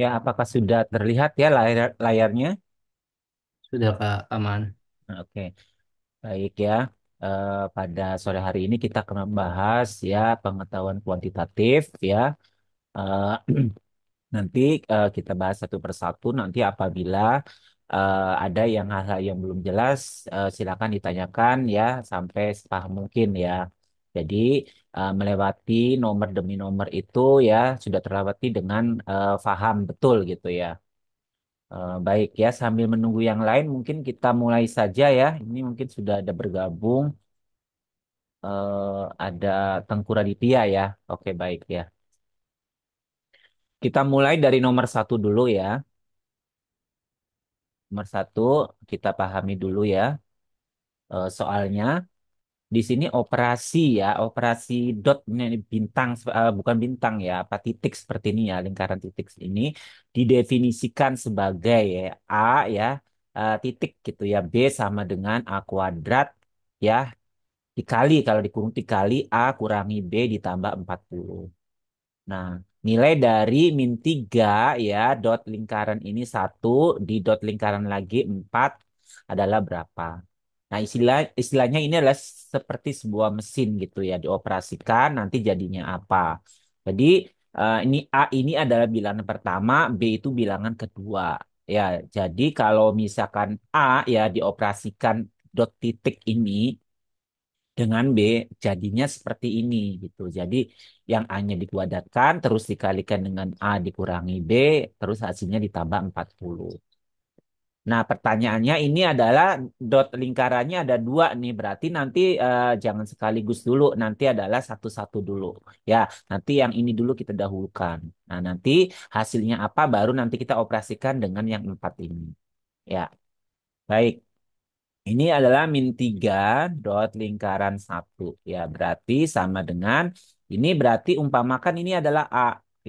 Ya, apakah sudah terlihat ya layarnya? Sudah Kak, aman. Oke, baik ya. Pada sore hari ini kita akan membahas ya pengetahuan kuantitatif ya. Eh, Nanti kita bahas satu persatu. Nanti apabila ada yang hal-hal yang belum jelas, silakan ditanyakan ya sampai sepaham mungkin ya. Jadi melewati nomor demi nomor itu ya sudah terlewati dengan faham betul gitu ya. Baik ya, sambil menunggu yang lain mungkin kita mulai saja ya. Ini mungkin sudah ada bergabung, ada Tengku Raditya ya. Oke baik ya. Kita mulai dari nomor satu dulu ya. Nomor satu kita pahami dulu ya soalnya. Di sini operasi ya, operasi dot ini bintang bukan bintang ya, apa titik seperti ini ya, lingkaran titik ini didefinisikan sebagai ya, A ya titik gitu ya, B sama dengan A kuadrat ya dikali kalau dikurung dikali A kurangi B ditambah 40. Nah, nilai dari min 3 ya, dot lingkaran ini satu di dot lingkaran lagi 4 adalah berapa? Nah, istilahnya ini adalah seperti sebuah mesin gitu ya, dioperasikan nanti jadinya apa. Jadi, ini A ini adalah bilangan pertama, B itu bilangan kedua. Ya, jadi kalau misalkan A ya dioperasikan dot titik ini dengan B jadinya seperti ini gitu. Jadi yang A-nya dikuadratkan terus dikalikan dengan A dikurangi B terus hasilnya ditambah 40. Nah, pertanyaannya ini adalah dot lingkarannya ada dua nih, berarti nanti jangan sekaligus dulu, nanti adalah satu-satu dulu. Ya, nanti yang ini dulu kita dahulukan. Nah, nanti hasilnya apa baru nanti kita operasikan dengan yang empat ini. Ya, baik. Ini adalah min 3 dot lingkaran satu. Ya, berarti sama dengan ini berarti umpamakan ini adalah A.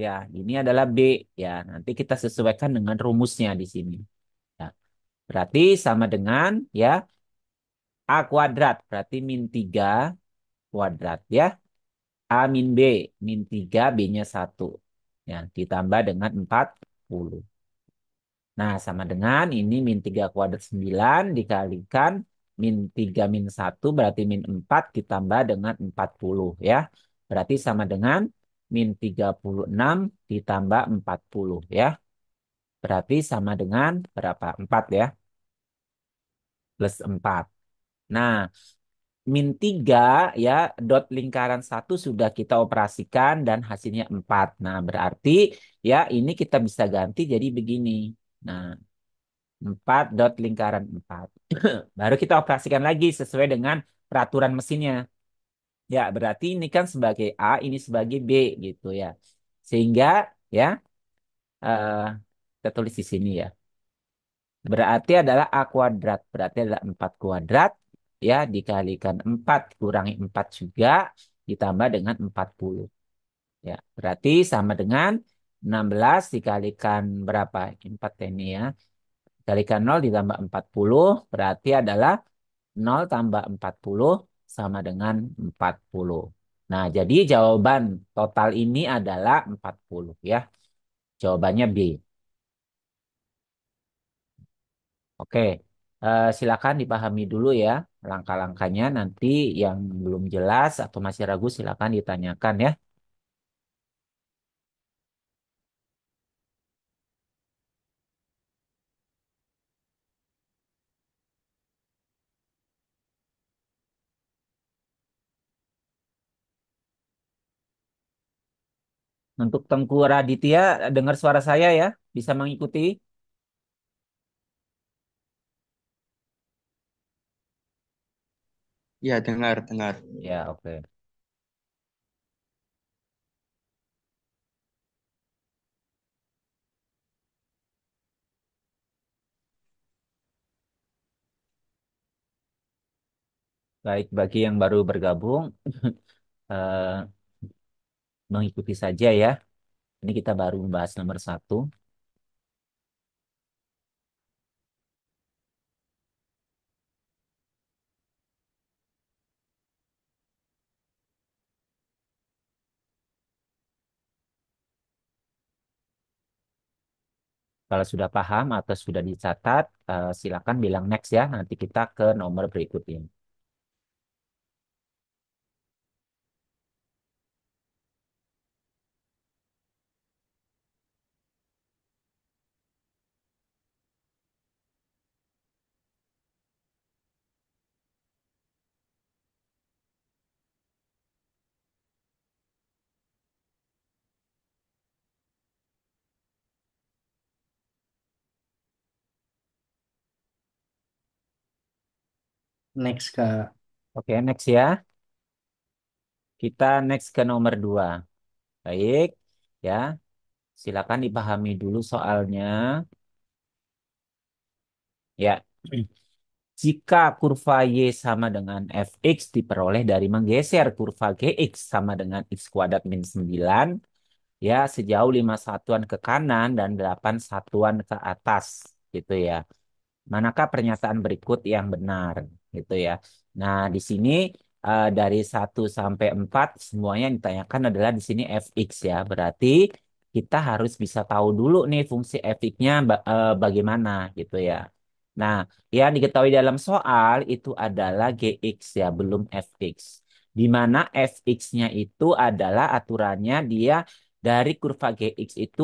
Ya, ini adalah B. Ya, nanti kita sesuaikan dengan rumusnya di sini. Ya, berarti sama dengan ya A kuadrat. Berarti min 3 kuadrat ya. A min B. Min 3 B-nya satu. Ya, ditambah dengan 40. Nah, sama dengan ini min 3 kuadrat 9 dikalikan min 3 min satu berarti min 4 ditambah dengan 40 ya. Berarti sama dengan min 36 ditambah 40 ya. Berarti sama dengan berapa? 4 ya, plus 4. Nah, min 3 ya, dot lingkaran satu sudah kita operasikan dan hasilnya 4. Nah, berarti ya ini kita bisa ganti jadi begini. Nah, 4 dot lingkaran 4. Baru kita operasikan lagi sesuai dengan peraturan mesinnya. Ya, berarti ini kan sebagai A, ini sebagai B gitu ya. Sehingga ya eh, kita tulis di sini ya. Berarti adalah A kuadrat. Berarti adalah 4 kuadrat ya dikalikan 4 kurangi 4 juga ditambah dengan 40. Ya, berarti sama dengan 16 dikalikan berapa? 4 ini ya. Dikalikan 0 ditambah 40 berarti adalah 0 tambah 40 sama dengan 40. Nah, jadi jawaban total ini adalah 40 ya. Jawabannya B. Oke. Silakan dipahami dulu ya langkah-langkahnya. Nanti yang belum jelas atau masih ragu silakan ditanyakan ya. Untuk Tengku Raditya dengar suara saya ya, bisa mengikuti? Ya, dengar, dengar. Ya, oke. Baik, bagi yang baru bergabung, eh, mengikuti saja ya. Ini kita baru membahas nomor satu. Kalau sudah paham atau sudah dicatat, silakan bilang next ya. Nanti kita ke nomor berikutnya. Next Kak. Oke, next ya. Kita next ke nomor 2. Baik, ya. Silakan dipahami dulu soalnya. Ya. Jika kurva Y sama dengan fx diperoleh dari menggeser kurva Gx sama dengan x kuadrat min 9, ya sejauh 5 satuan ke kanan dan 8 satuan ke atas gitu ya. Manakah pernyataan berikut yang benar gitu ya. Nah, di sini dari 1 sampai 4 semuanya yang ditanyakan adalah di sini fx ya. Berarti kita harus bisa tahu dulu nih fungsi fx-nya bagaimana gitu ya. Nah, yang diketahui dalam soal itu adalah gx ya, belum fx. Di mana fx-nya itu adalah aturannya dia dari kurva GX itu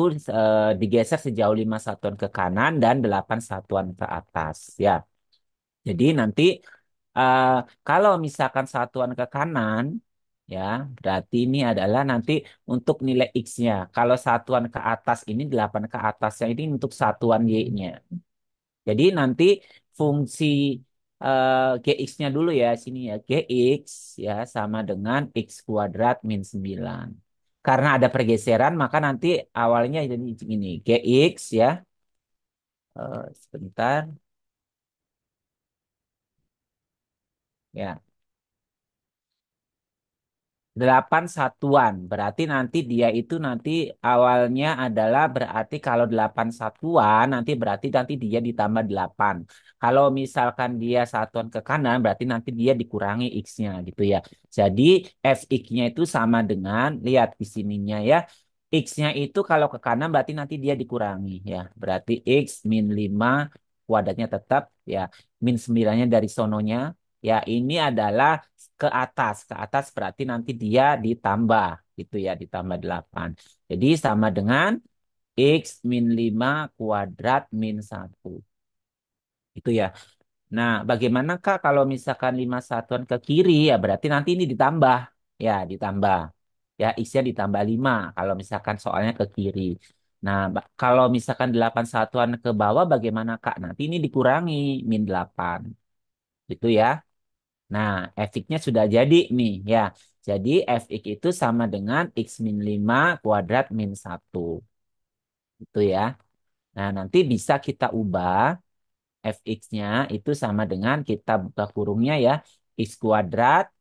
digeser sejauh 5 satuan ke kanan dan 8 satuan ke atas ya. Jadi nanti eh, kalau misalkan satuan ke kanan ya, berarti ini adalah nanti untuk nilai X-nya. Kalau satuan ke atas ini 8 ke atasnya ini untuk satuan Y-nya. Jadi nanti fungsi GX-nya dulu ya sini ya. GX ya sama dengan X kuadrat min 9. Karena ada pergeseran maka nanti awalnya jadi ini GX ya. Sebentar ya. 8 satuan. Berarti nanti dia itu nanti awalnya adalah berarti kalau 8 satuan nanti dia ditambah 8. Kalau misalkan dia satuan ke kanan berarti nanti dia dikurangi X-nya gitu ya. Jadi Fx-nya itu sama dengan lihat di sininya ya. X-nya itu kalau ke kanan berarti nanti dia dikurangi ya. Berarti X min 5 kuadratnya tetap ya. Min 9-nya dari sononya. Ya, ini adalah ke atas. Ke atas berarti nanti dia ditambah gitu ya, ditambah 8. Jadi sama dengan X min 5 kuadrat min 1. Itu ya. Nah, bagaimana Kak kalau misalkan 5 satuan ke kiri ya berarti nanti ini ditambah. Ya, ditambah. Ya, X-nya ditambah 5 kalau misalkan soalnya ke kiri. Nah, kalau misalkan 8 satuan ke bawah bagaimana Kak? Nanti ini dikurangi min 8. Itu ya. Nah, fx-nya sudah jadi nih ya. Jadi fx itu sama dengan x min 5 kuadrat min 1. Itu ya. Nah, nanti bisa kita ubah fx-nya itu sama dengan kita buka kurungnya ya. X kuadrat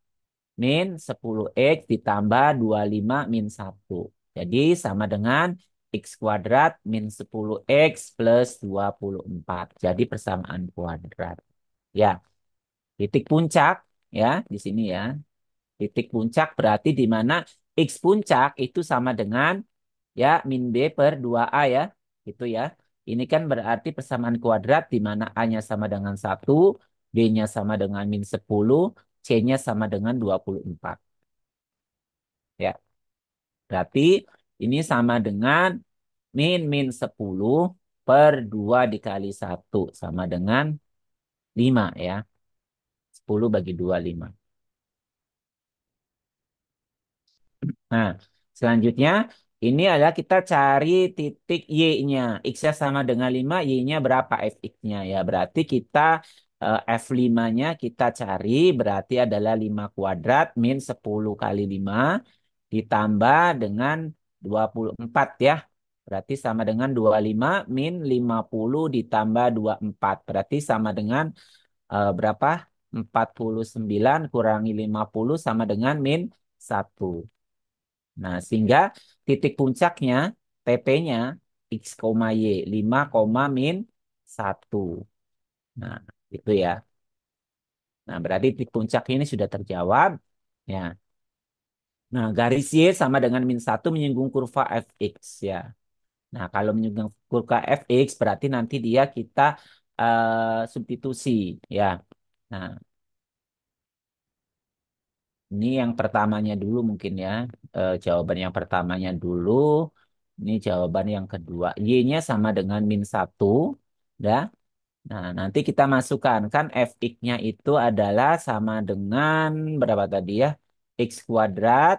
min 10x ditambah 25 min 1. Jadi sama dengan x kuadrat min 10x plus 24. Jadi persamaan kuadrat. Ya, titik puncak ya di sini ya. Titik puncak berarti di mana X puncak itu sama dengan ya min B per 2A ya. Gitu ya. Ini kan berarti persamaan kuadrat di mana A-nya sama dengan 1, B-nya sama dengan min 10, C-nya sama dengan 24. Ya. Berarti ini sama dengan min 10 per 2 dikali 1 sama dengan 5 ya. 10 bagi 2, 5. Nah, selanjutnya ini adalah kita cari titik Y-nya. X-nya sama dengan 5, Y-nya berapa Fx-nya ya. Berarti kita F5-nya kita cari berarti adalah 5 kuadrat min 10 kali 5 ditambah dengan 24 ya. Berarti sama dengan 25 min 50 ditambah 24. Berarti sama dengan berapa? 49 kurangi 50 sama dengan min 1. Nah, sehingga titik puncaknya TP-nya X, Y 5, min 1. Nah, itu ya. Nah, berarti titik puncak ini sudah terjawab. Ya. Nah, garis Y sama dengan min 1 menyinggung kurva fx ya. Nah, kalau menyebut ke fx berarti nanti dia kita substitusi ya. Nah, ini yang pertamanya dulu mungkin ya. Jawaban yang pertamanya dulu. Ini jawaban yang kedua. Y-nya sama dengan -1. Dah. Nah, nanti kita masukkan kan fx-nya itu adalah sama dengan berapa tadi ya? X kuadrat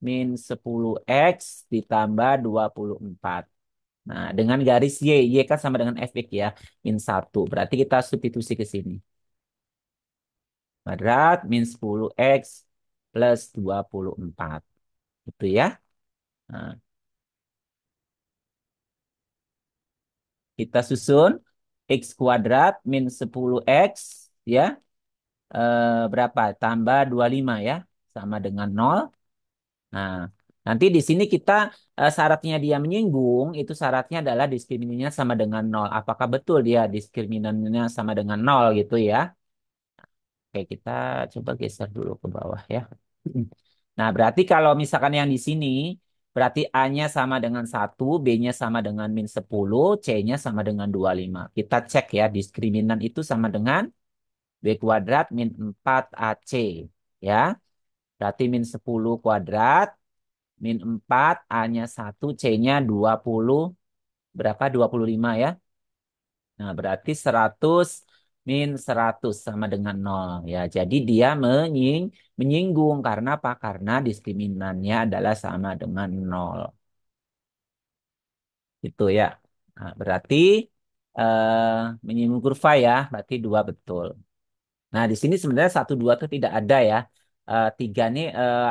min 10x ditambah 24. Nah, dengan garis Y. Y kan sama dengan fx ya. -1. Berarti kita substitusi ke sini. Kuadrat min 10x plus 24. Itu ya. Nah, kita susun x kuadrat min 10x ya. Berapa? Tambah 25 ya. Sama dengan 0. Nah, nanti di sini kita syaratnya dia menyinggung, itu syaratnya adalah diskriminannya sama dengan 0. Apakah betul dia diskriminannya sama dengan 0 gitu ya? Oke, kita coba geser dulu ke bawah ya. Nah, berarti kalau misalkan yang di sini, berarti A-nya sama dengan 1, B-nya sama dengan -10, C-nya sama dengan 25. Kita cek ya, diskriminan itu sama dengan B kuadrat min 4AC. Ya, berarti -10 kuadrat, min 4, A-nya 1, C-nya 20, berapa? 25 ya. Nah, berarti 100 min 100 sama dengan 0. Ya, jadi dia menyinggung karena apa? Karena diskriminannya adalah sama dengan 0. Itu ya. Nah, berarti menyinggung kurva ya, berarti 2 betul. Nah, di sini sebenarnya 1 2 itu tidak ada ya. Tiga ini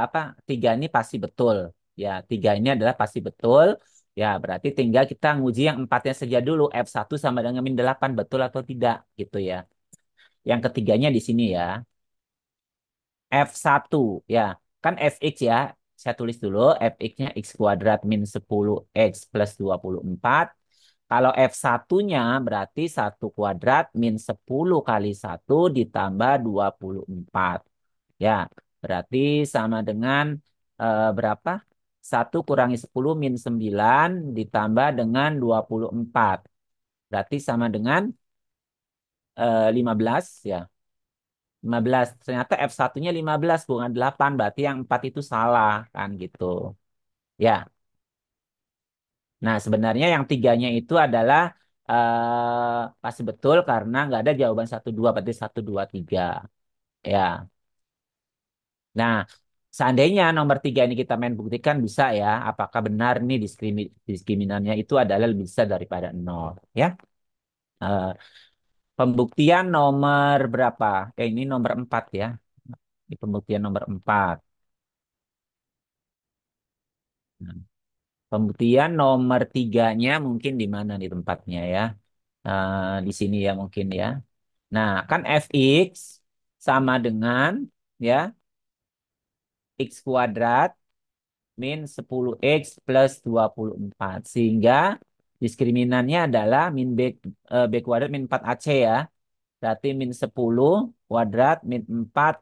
apa? Tiga ini pasti betul. Ya, tiga ini adalah pasti betul. Ya, berarti tinggal kita nguji yang empatnya saja dulu. F1 sama dengan -8 betul atau tidak gitu ya. Yang ketiganya di sini ya. F1 ya. Kan fx ya. Saya tulis dulu fx-nya x kuadrat min 10x plus 24. Kalau F1-nya berarti 1 kuadrat min 10 kali 1 ditambah 24. Ya, berarti sama dengan berapa? 1 kurangi 10 min 9 ditambah dengan 24. Berarti sama dengan 15 ya. 15. Ternyata F1-nya 15 bukan 8. Berarti yang 4 itu salah kan gitu. Ya. Nah, sebenarnya yang tiganya itu adalah pasti betul karena nggak ada jawaban 1 2 berarti 1 2 3. Ya. Nah, seandainya nomor 3 ini kita main buktikan bisa ya, apakah benar nih diskriminannya itu adalah lebih besar daripada 0. Ya. Eh, Pembuktian nomor berapa? Ini nomor 4 ya. Ini pembuktian nomor 4. Nah, pembuktian nomor tiganya mungkin di mana nih tempatnya ya? Di sini ya mungkin ya. Nah, kan fx sama dengan ya x kuadrat min 10x plus 24. Sehingga diskriminannya adalah b kuadrat min 4ac ya. Berarti min 10 kuadrat min 4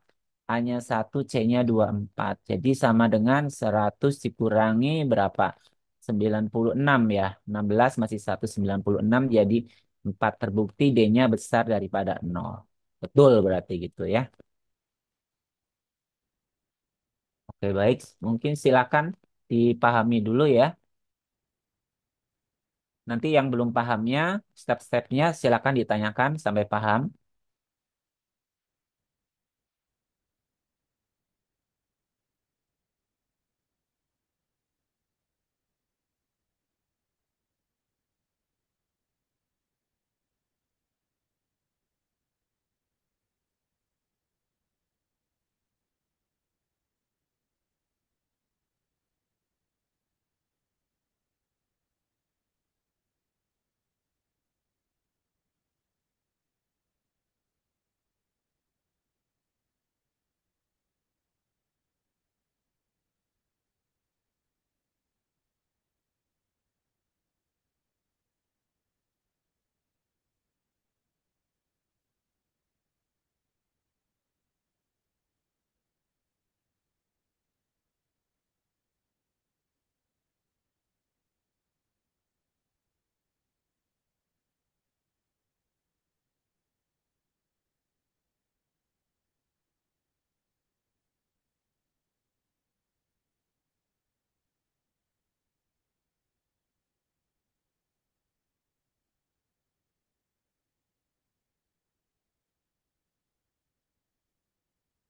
hanya 1 C-nya 24. Jadi sama dengan 100 dikurangi berapa? 96 ya. 16 masih 196 jadi 4 terbukti D-nya besar daripada 0. Betul berarti gitu ya. Oke baik. Mungkin silakan dipahami dulu ya. Nanti yang belum pahamnya, step-stepnya silakan ditanyakan sampai paham.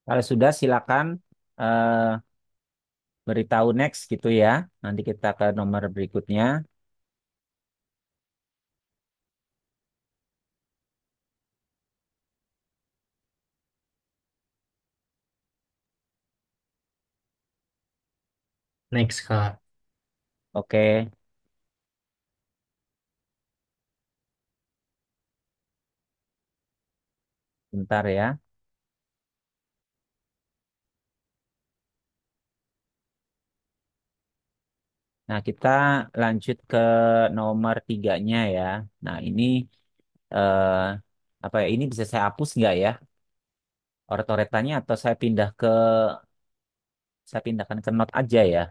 Kalau sudah silakan eh, beritahu next gitu ya. Nanti kita ke nomor berikutnya. Next, Kak. Oke, bentar ya. Nah, kita lanjut ke nomor tiganya ya. Nah, ini eh, apa ya? Ini bisa saya hapus nggak ya? Oret-oretannya atau saya pindahkan ke note aja ya.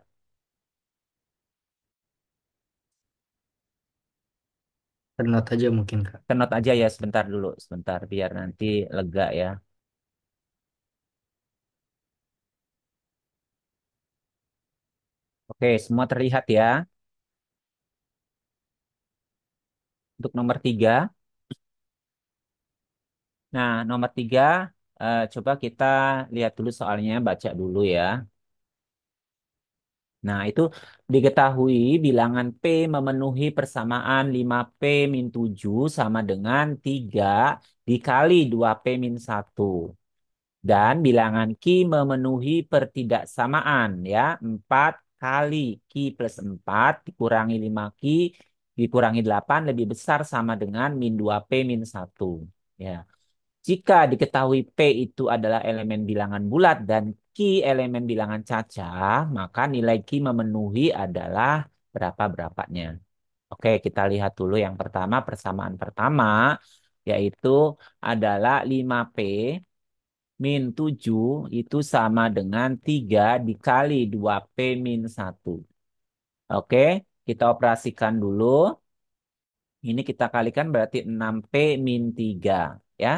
Note aja mungkin, Kak. Ke note aja ya sebentar dulu, sebentar biar nanti lega ya. Oke, semua terlihat ya. Untuk nomor tiga. Nah, nomor tiga, coba kita lihat dulu soalnya, baca dulu ya. Nah, itu diketahui bilangan P memenuhi persamaan 5P min 7 sama dengan 3 dikali 2P min 1. Dan bilangan Q memenuhi pertidaksamaan ya. 4 kali Q plus 4 dikurangi 5Q dikurangi 8 lebih besar sama dengan min 2P min 1. Ya. Jika diketahui P itu adalah elemen bilangan bulat dan Q elemen bilangan cacah, maka nilai Q memenuhi adalah berapa-berapanya. Oke, kita lihat dulu yang pertama, persamaan pertama, yaitu adalah 5P min 7 itu sama dengan 3 dikali 2P min 1. Oke, kita operasikan dulu. Ini kita kalikan berarti 6P min 3. Ya.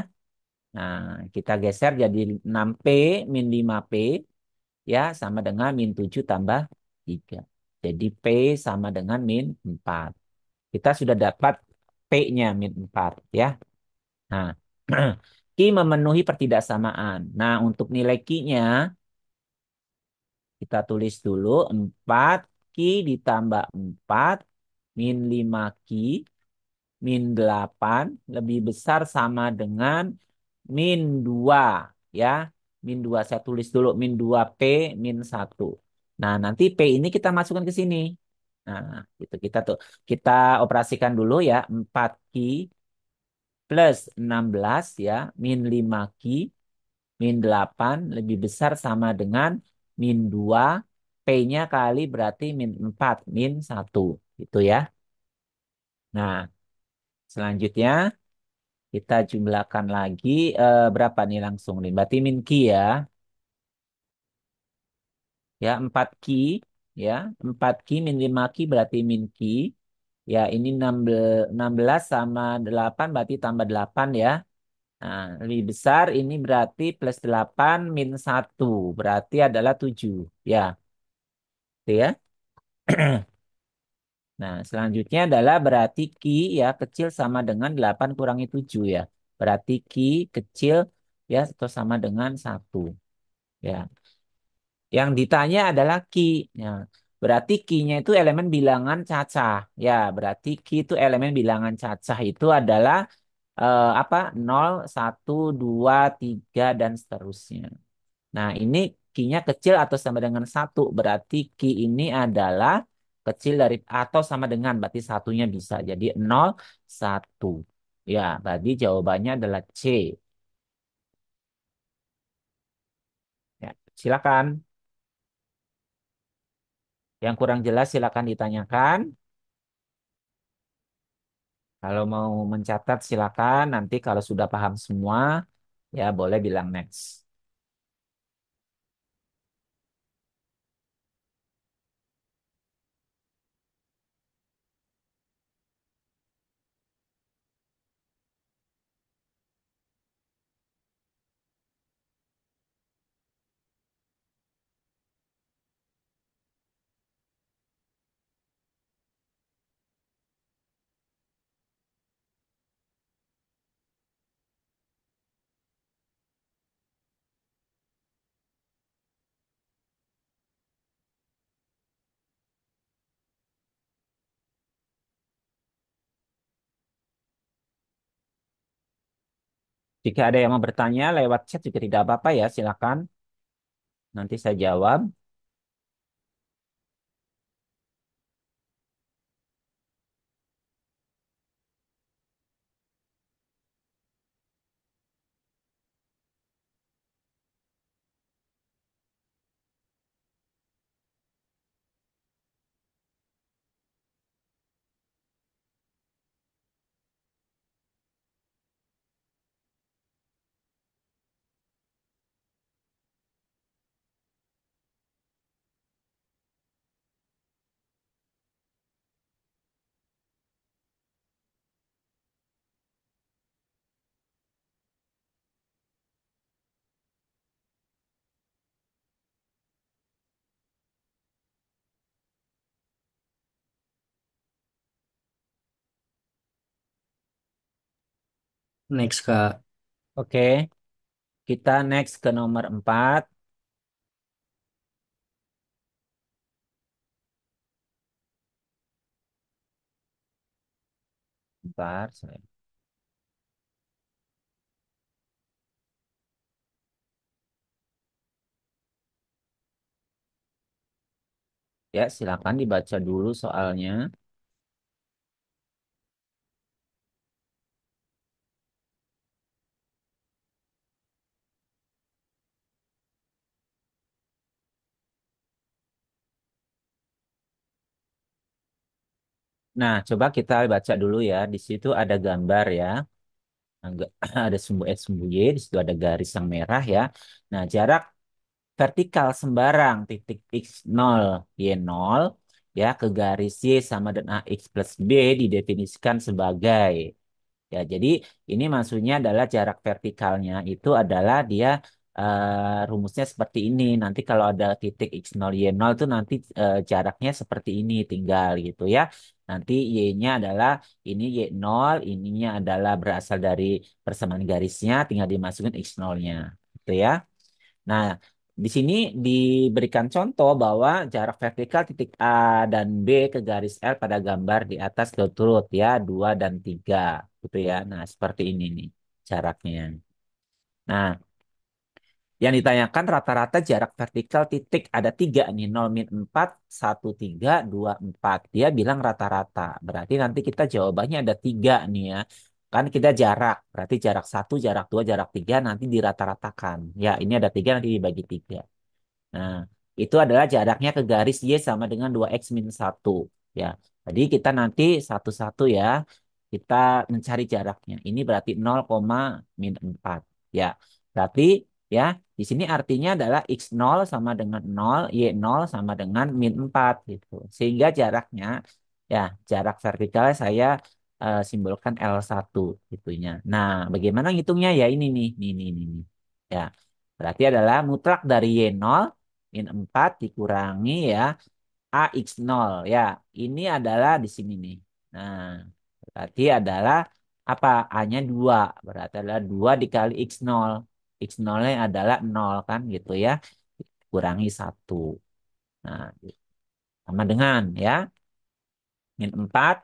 Nah, kita geser jadi 6P min 5P ya sama dengan min 7 tambah 3. Jadi P sama dengan min 4. Kita sudah dapat P-nya min 4 ya. Nah, Q memenuhi pertidaksamaan. Nah, untuk nilai Q-nya kita tulis dulu 4 Q ditambah 4 min 5 Q min 8 lebih besar sama dengan min 2 ya. Min 2 saya tulis dulu min 2P min 1. Nah, nanti P ini kita masukkan ke sini. Nah, itu kita operasikan dulu ya 4Q plus 16 ya min 5Q min 8 lebih besar sama dengan min 2 P-nya kali berarti min 4 min 1 gitu ya. Nah, selanjutnya kita jumlahkan lagi berapa nih langsung nih? Berarti min Q ya. Ya, 4 Q ya. 4 Q min 5 Q berarti min Q. Ya, ini 16 sama 8 berarti tambah 8 ya. Nah, lebih besar ini berarti plus 8 min 1 berarti adalah 7 ya. Itu ya. Nah, selanjutnya adalah berarti Q ya kecil sama dengan 8 kurangi 7 ya. Berarti Q kecil ya atau sama dengan 1 ya. Yang ditanya adalah Q. Ya. Berarti Q-nya itu elemen bilangan cacah. Ya, berarti Q itu elemen bilangan cacah itu adalah apa? 0, 1, 2, 3 dan seterusnya. Nah, ini Q-nya kecil atau sama dengan 1. Berarti Q ini adalah kecil dari atau sama dengan. Berarti satunya bisa. Jadi 0, 1. Ya, berarti jawabannya adalah C. Ya, silakan. Yang kurang jelas silakan ditanyakan. Kalau mau mencatat silakan. Nanti kalau sudah paham semua, ya boleh bilang next. Jika ada yang mau bertanya lewat chat juga tidak apa-apa ya, silakan. Nanti saya jawab. Next, Kak. Oke, kita next ke nomor 4. Bentar, ya silakan dibaca dulu soalnya. Nah, coba kita baca dulu ya. Di situ ada gambar ya. Agak ada sumbu X, sumbu Y, di situ ada garis yang merah ya. Nah, jarak vertikal sembarang titik x0 y0 ya ke garis Y sama dengan ax plus b didefinisikan sebagai. Ya, jadi ini maksudnya adalah jarak vertikalnya itu adalah dia rumusnya seperti ini. Nanti kalau ada titik x0 y0 itu nanti jaraknya seperti ini tinggal gitu ya. Nanti y-nya adalah ini y0, ininya adalah berasal dari persamaan garisnya, tinggal dimasukin x0-nya. Gitu ya. Nah, di sini diberikan contoh bahwa jarak vertikal titik A dan B ke garis L pada gambar di atas berturut ya, 2 dan 3 gitu ya. Nah, seperti ini nih jaraknya. Nah, yang ditanyakan rata-rata jarak vertikal titik ada 3 nih, 0, min 4, 1, 3, 2, 4. Dia bilang rata-rata. Berarti nanti kita jawabannya ada 3 nih ya. Kan kita jarak, berarti jarak 1, jarak 2, jarak 3 nanti dirata-ratakan. Ya, ini ada 3 nanti dibagi 3. Nah, itu adalah jaraknya ke garis Y sama dengan 2x min 1. Ya, jadi kita nanti satu-satu ya, kita mencari jaraknya. Ini berarti 0, min 4. Ya, berarti ya, di sini artinya adalah x0 sama dengan 0, y0 sama dengan min 4 gitu. Sehingga jaraknya, ya, jarak vertikal saya simbolkan L1 gitunya. Nah, bagaimana ngitungnya ya ini nih, nih. Ya, berarti adalah mutlak dari Y0 min 4 dikurangi ya AX0 ya. Ini adalah di sini nih. Nah, berarti adalah apa? A-nya 2. Berarti adalah 2 dikali X0. X0-nya adalah 0 kan gitu ya. Kurangi 1. Nah, sama dengan ya min 4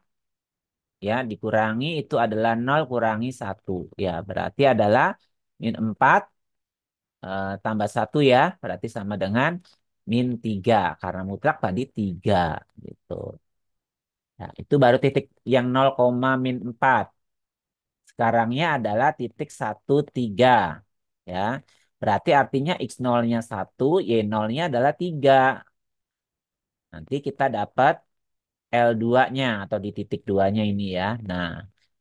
ya dikurangi itu adalah 0 kurangi 1. Ya, berarti adalah min 4 tambah 1 ya, berarti sama dengan min 3 karena mutlak tadi 3 gitu. Nah, itu baru titik yang 0, min 4. Sekarangnya adalah titik 1, 3 ya. Berarti artinya x0-nya 1, y0-nya adalah 3. Nanti kita dapat L2-nya atau di titik 2-nya ini ya. Nah,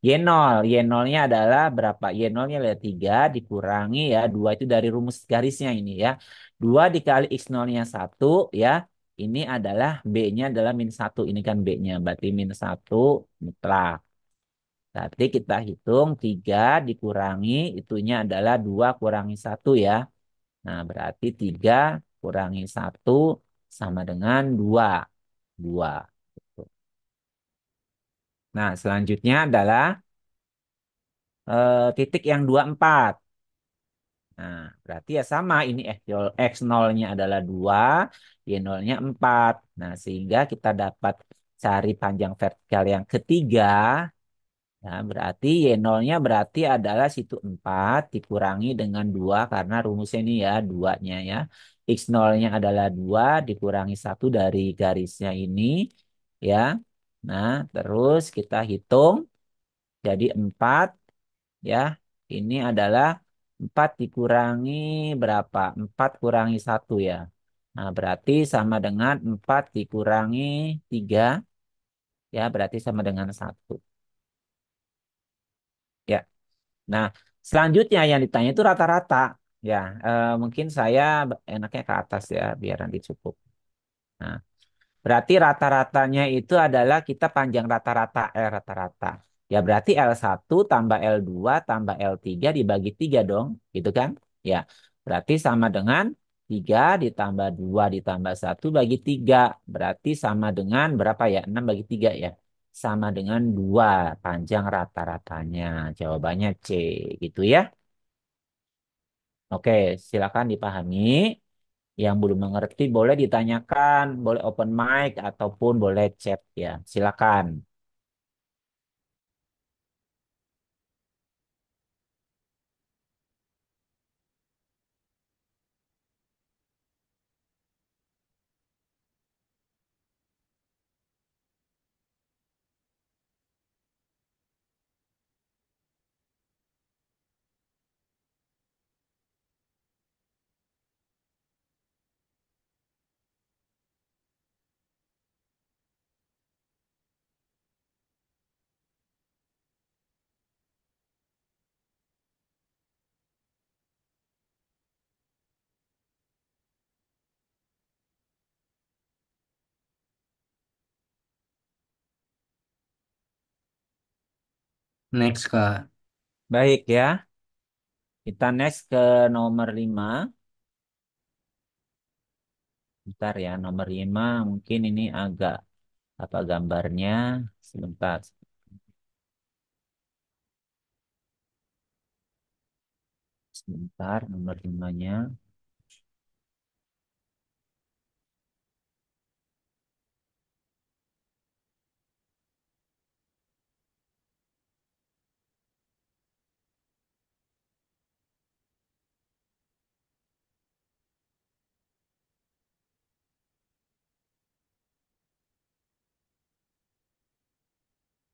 Y0 nya adalah berapa? Y0-nya adalah 3 dikurangi ya. 2 itu dari rumus garisnya ini ya. 2 dikali X0-nya 1 ya. Ini adalah B-nya adalah min 1. Ini kan B-nya. Berarti min 1 mutlak. Berarti kita hitung 3 dikurangi itunya adalah 2 kurangi 1 ya. Nah, berarti 3 kurangi 1 sama dengan 2. 2. Nah, selanjutnya adalah titik yang 24. Nah, berarti ya sama ini X0-nya adalah 2, Y0-nya 4. Nah, sehingga kita dapat cari panjang vertikal yang ketiga Ya, berarti Y0-nya berarti adalah situ 4 dikurangi dengan 2 karena rumusnya ini ya, duanya ya. X0-nya adalah 2 dikurangi 1 dari garisnya ini ya. Nah, terus kita hitung jadi 4 ya. Ini adalah 4 dikurangi berapa? 4 kurangi 1 ya. Nah, berarti sama dengan 4 dikurangi 3 ya, berarti sama dengan 1 ya. Nah, selanjutnya yang ditanya itu rata-rata. Ya, mungkin saya enaknya ke atas ya, biar nanti cukup. Nah, berarti rata-ratanya itu adalah kita panjang rata-rata L rata-rata. Ya, berarti L1 tambah L2 tambah L3 dibagi 3 dong, gitu kan? Ya, berarti sama dengan 3 ditambah 2 ditambah 1 bagi 3. Berarti sama dengan berapa ya? 6 bagi 3 ya. Sama dengan 2 panjang rata-ratanya. Jawabannya C, gitu ya. Oke, silakan dipahami. Yang belum mengerti boleh ditanyakan, boleh open mic ataupun boleh chat ya. Silakan. Next, Kak. Baik ya. Kita next ke nomor 5. Bentar ya, nomor 5 mungkin ini agak apa gambarnya. Sebentar. Sebentar nomor 5-nya.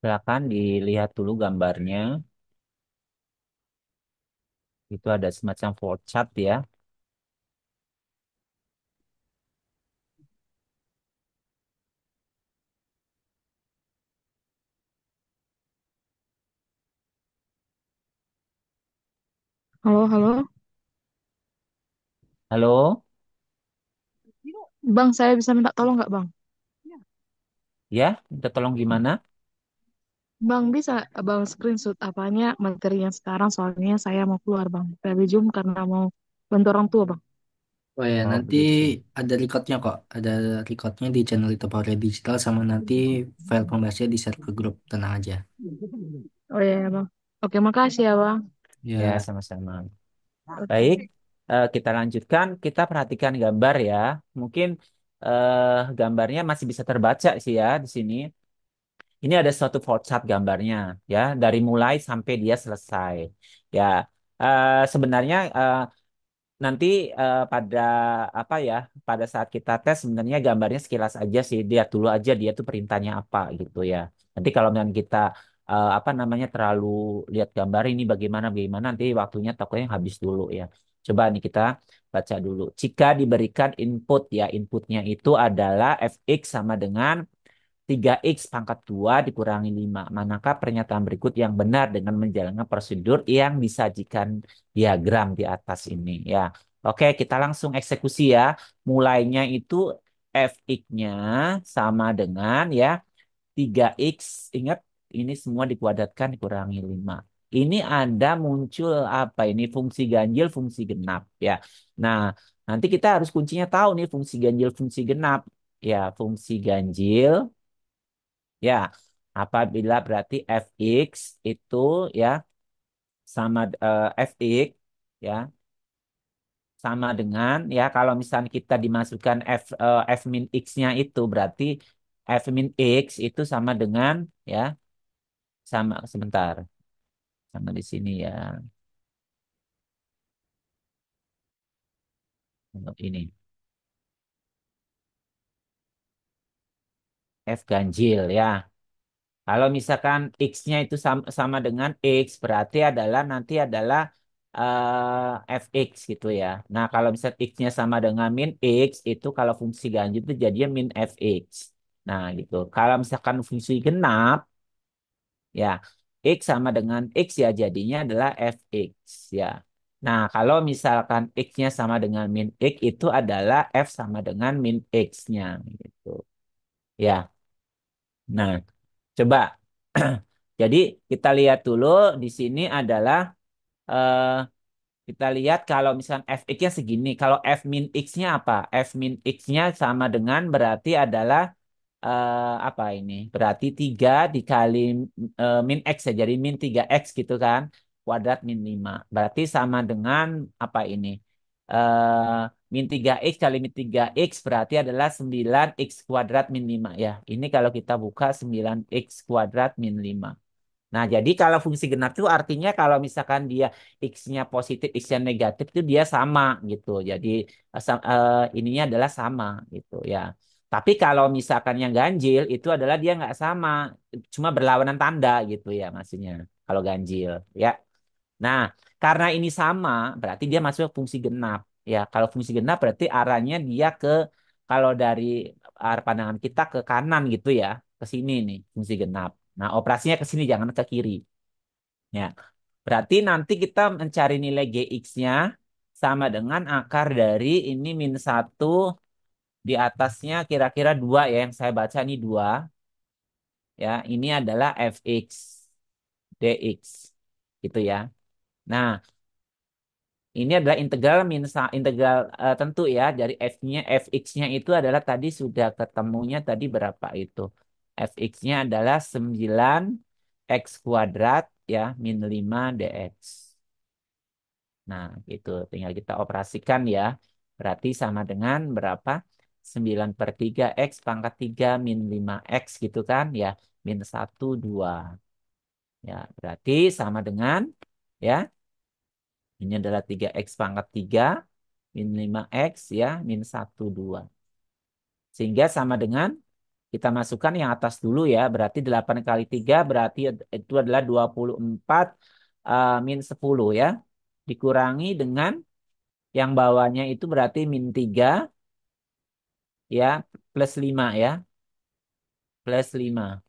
Silakan dilihat dulu gambarnya. Itu ada semacam flowchart ya. Halo, halo. Halo? Bang, saya bisa minta tolong nggak, Bang? Ya, minta tolong gimana? Bang, bisa Bang screenshot apanya materi yang sekarang soalnya saya mau keluar, Bang. Dari Zoom karena mau bantu orang tua, Bang. Oh ya, Oh, nanti begitu. ada recordnya kok. Ada recordnya di channel Itopore Digital sama nanti file pembahasnya di share ke grup. Tenang aja. Oh iya, ya, Bang. Oke, makasih ya, Bang. Ya, Ya, sama-sama. Baik, Oke. kita lanjutkan. Kita perhatikan gambar ya. Mungkin gambarnya masih bisa terbaca sih ya di sini. Ini ada suatu flowchart gambarnya ya, dari mulai sampai dia selesai. Ya, sebenarnya nanti pada apa ya, pada saat kita tes sebenarnya gambarnya sekilas aja sih, lihat dulu aja dia tuh perintahnya apa gitu ya. Nanti kalau misalnya kita apa namanya terlalu lihat gambar ini bagaimana bagaimana nanti waktunya takutnya habis dulu ya. Coba nih kita baca dulu. Jika diberikan input ya, inputnya itu adalah fx sama dengan 3x pangkat 2 dikurangi 5. Manakah pernyataan berikut yang benar dengan menjalankan prosedur yang disajikan diagram di atas ini ya. Oke, kita langsung eksekusi ya. Mulainya itu fx-nya sama dengan ya 3x. Ingat ini semua dikuadratkan dikurangi 5. Ini ada muncul apa ini fungsi ganjil, fungsi genap ya. Nah, nanti kita harus kuncinya tahu nih fungsi ganjil, fungsi genap. Ya, fungsi ganjil. Ya, apabila berarti fx itu ya sama fx ya sama dengan ya kalau misalnya kita dimasukkan f min x-nya itu berarti f min x itu sama dengan ya sama sebentar. Sama di sini ya. Untuk ini. F ganjil ya. Kalau misalkan X-nya itu sama dengan X, berarti nanti adalah Fx gitu ya. Nah, kalau misalnya X-nya sama dengan min X, itu kalau fungsi ganjil itu jadinya min Fx. Nah, gitu. Kalau misalkan fungsi genap, ya X sama dengan X ya jadinya adalah Fx ya. Nah, kalau misalkan X-nya sama dengan min X, itu adalah F sama dengan min X-nya gitu. Ya, nah coba. Jadi kita lihat dulu di sini adalah eh, kita lihat kalau misalnya fx-nya segini, kalau f min x-nya apa? F min x-nya sama dengan berarti adalah apa ini? Berarti 3 dikali min x ya, jadi min 3x gitu kan. Kuadrat min 5. Berarti sama dengan apa ini? Eh min 3x kali min 3x berarti adalah 9x kuadrat min 5 ya. Ini kalau kita buka 9x kuadrat min 5. Nah, jadi kalau fungsi genap itu artinya kalau misalkan dia X-nya positif, X-nya negatif itu dia sama gitu. Jadi ininya adalah sama gitu ya. Tapi kalau misalkan yang ganjil itu adalah dia nggak sama, cuma berlawanan tanda gitu ya maksudnya. Kalau ganjil ya. Nah, karena ini sama, berarti dia masuk fungsi genap. Ya, kalau fungsi genap berarti arahnya dia kalau dari arah pandangan kita ke kanan gitu ya, ke sini nih fungsi genap. Nah, operasinya ke sini jangan ke kiri. Ya, berarti nanti kita mencari nilai gx-nya sama dengan akar dari ini min 1 di atasnya kira-kira 2 ya, yang saya baca ini 2 ya, ini adalah fx dx gitu ya. Nah, ini adalah integral integral tentu ya dari fx-nya itu adalah tadi sudah ketemunya tadi berapa itu? Fx-nya adalah 9x kuadrat ya min 5 dx. Nah, itu tinggal kita operasikan ya. Berarti sama dengan berapa? 9/3 x pangkat 3 min 5x gitu kan ya. Min 1, 2. Ya, berarti sama dengan ya. Ini adalah 3x pangkat 3 min 5x ya, min 1, 2. Sehingga sama dengan kita masukkan yang atas dulu ya. Berarti 8 kali 3 berarti itu adalah 24 min 10 ya. Dikurangi dengan yang bawahnya itu berarti min 3 ya plus 5 ya. Plus 5.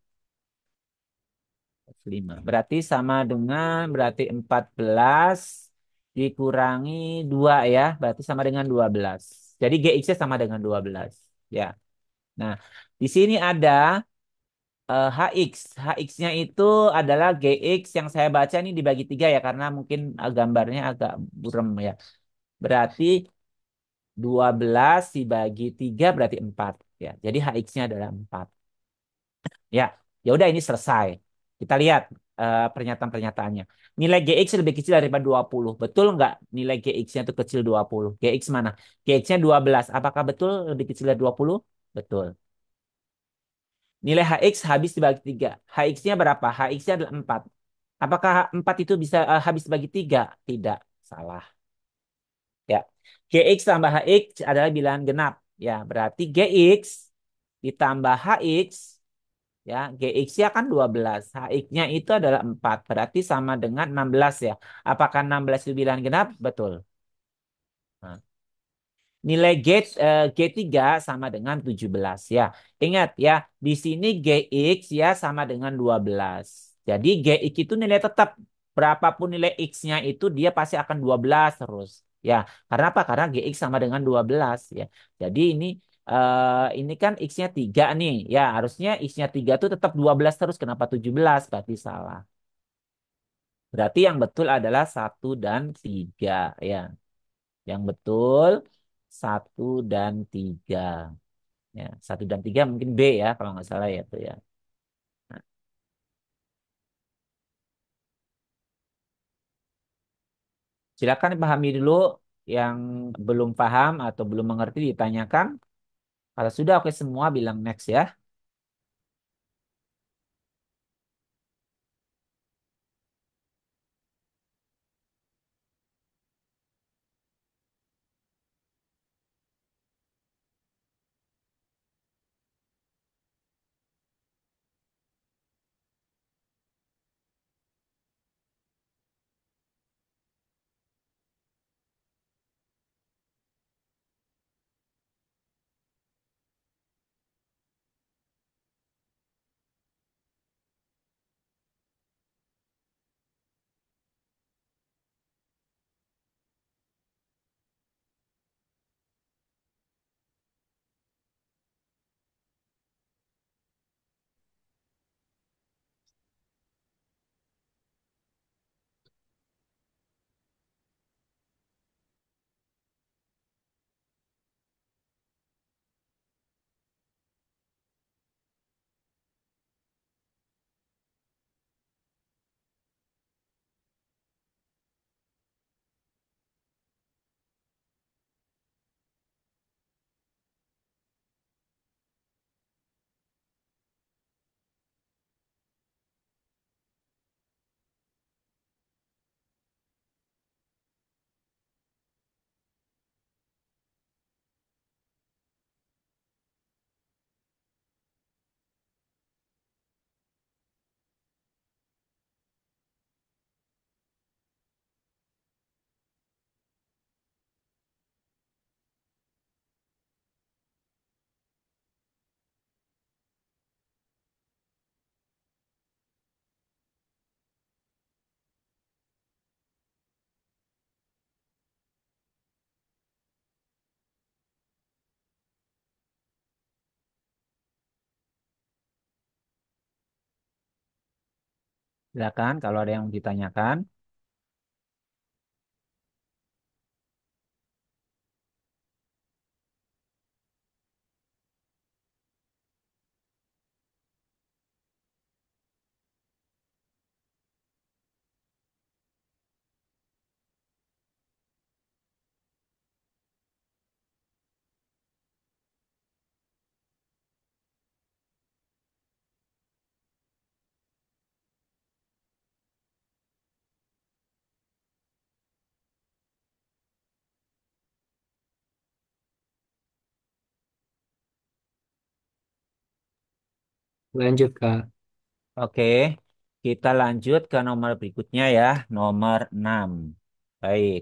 Plus 5. Berarti sama dengan berarti 14 dikurangi 2 ya. Berarti sama dengan 12. Jadi GX-nya sama dengan 12. Ya. Nah, di sini ada HX. HX-nya itu adalah GX yang saya baca ini dibagi 3 ya. Karena mungkin gambarnya agak burem ya. Berarti 12 dibagi 3 berarti 4. Ya, jadi HX-nya adalah 4. Ya, ya udah ini selesai. Kita lihat pernyataan-pernyataannya. Nilai GX lebih kecil daripada 20. Betul nggak nilai GX-nya itu kecil 20? GX mana? GX-nya 12. Apakah betul lebih kecil dari 20? Betul. Nilai HX habis dibagi 3. HX-nya berapa? HX-nya adalah 4. Apakah 4 itu bisa habis dibagi 3? Tidak. Salah. Ya. GX tambah HX adalah bilangan genap. Ya, berarti GX ditambah HX ya, GX-nya kan 12. HX-nya itu adalah 4. Berarti sama dengan 16 ya. Apakah 16 itu bilangan genap? Betul. Nah, nilai G3 sama dengan 17 ya. Ingat ya, di sini GX ya sama dengan 12. Jadi GX itu nilai tetap. Berapapun nilai X-nya itu dia pasti akan 12 terus. Ya, karena apa? Karena GX sama dengan 12 ya. Jadi ini kan X-nya 3 nih. Ya, harusnya X-nya 3 itu tetap 12 terus. Kenapa 17? Berarti salah. Berarti yang betul adalah 1 dan 3 ya. Yang betul 1 dan 3. Ya, 1 dan 3 mungkin B ya kalau nggak salah ya tuh ya. Nah, silakan dipahami dulu yang belum paham atau belum mengerti ditanyakan. Kalau sudah oke semua bilang next ya. Silakan kalau ada yang ditanyakan. Lanjut, Kak. Oke, kita lanjut ke nomor berikutnya ya, nomor 6. Baik,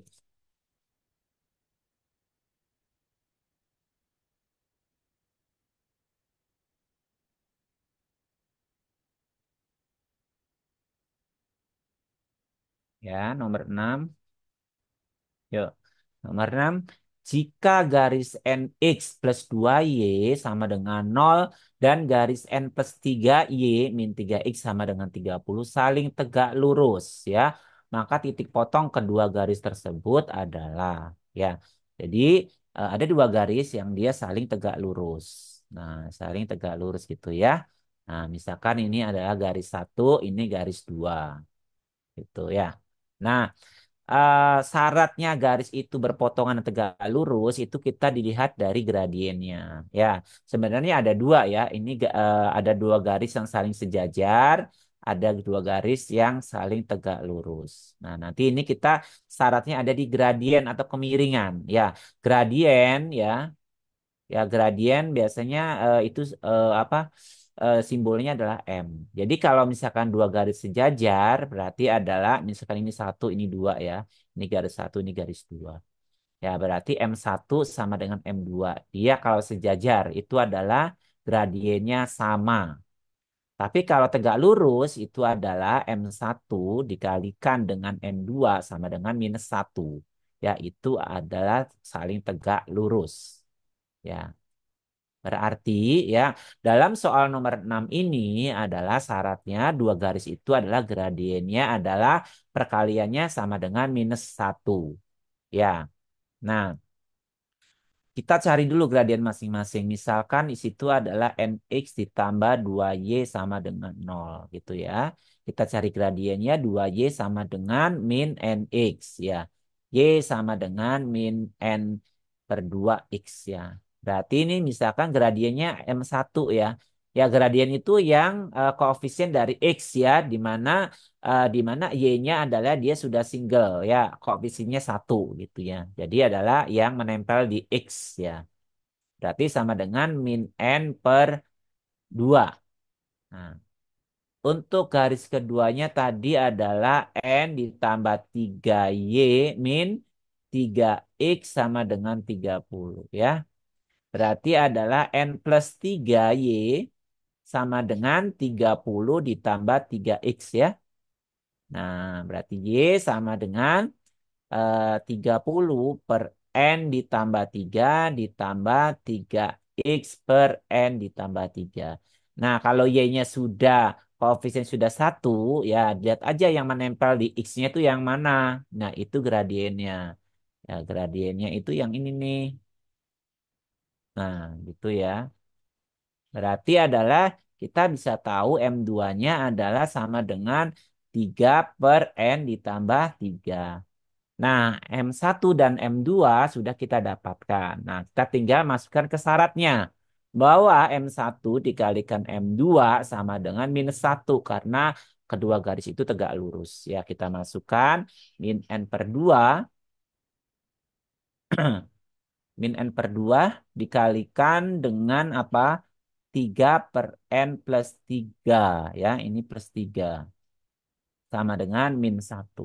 ya nomor 6. Yuk, nomor 6. Jika garis NX plus 2Y sama dengan 0 dan garis N plus 3Y min 3X sama dengan 30 saling tegak lurus ya, maka titik potong kedua garis tersebut adalah ya. Jadi ada dua garis yang dia saling tegak lurus. Nah, saling tegak lurus gitu ya. Nah, misalkan ini adalah garis satu, ini garis dua gitu ya. Nah, syaratnya garis itu berpotongan dan tegak lurus itu kita dilihat dari gradiennya. Ya, sebenarnya ada dua ya. Ini ada dua garis yang saling sejajar, ada dua garis yang saling tegak lurus. Nah, nanti ini kita syaratnya ada di gradien atau kemiringan. Ya, gradien ya. Ya, gradien biasanya itu apa? Simbolnya adalah M. Jadi kalau misalkan dua garis sejajar, berarti adalah misalkan ini satu, ini dua ya. Ini garis satu, ini garis dua. Ya, berarti M1 sama dengan M2. Dia kalau sejajar itu adalah gradiennya sama. Tapi kalau tegak lurus itu adalah M1 dikalikan dengan M2 sama dengan minus satu. Ya, itu adalah saling tegak lurus. Ya. Berarti ya dalam soal nomor 6 ini adalah syaratnya dua garis itu adalah gradiennya adalah perkaliannya sama dengan minus satu. Ya, nah kita cari dulu gradien masing-masing. Misalkan di situ adalah nx ditambah 2y sama dengan 0 gitu ya. Kita cari gradiennya 2y sama dengan min nx ya. Y sama dengan min n per 2x ya. Berarti ini misalkan gradiennya M1 ya. Ya gradien itu yang koefisien dari x ya, di mana y-nya adalah dia sudah single ya, koefisiennya satu gitu ya. Jadi adalah yang menempel di x ya. Berarti sama dengan min n per 2. Nah, untuk garis keduanya tadi adalah n ditambah 3y min 3x sama dengan 30 ya. Berarti adalah n plus 3y sama dengan 30 ditambah 3x ya. Nah, berarti Y sama dengan 30 per N ditambah 3 ditambah 3X per N ditambah 3. Nah, kalau Y-nya sudah, koefisien sudah satu, ya lihat aja yang menempel di X-nya itu yang mana. Nah, itu gradiennya. Ya, gradiennya itu yang ini nih. Nah, gitu ya. Berarti adalah kita bisa tahu M2-nya adalah sama dengan 3 per N ditambah 3. Nah, M1 dan M2 sudah kita dapatkan. Nah, kita tinggal masukkan ke syaratnya. Bahwa M1 dikalikan M2 sama dengan minus 1. Karena kedua garis itu tegak lurus. Ya, kita masukkan min N per 2. Min N per 2 dikalikan dengan apa? 3 per N plus 3. Ya, ini plus 3 sama dengan min satu.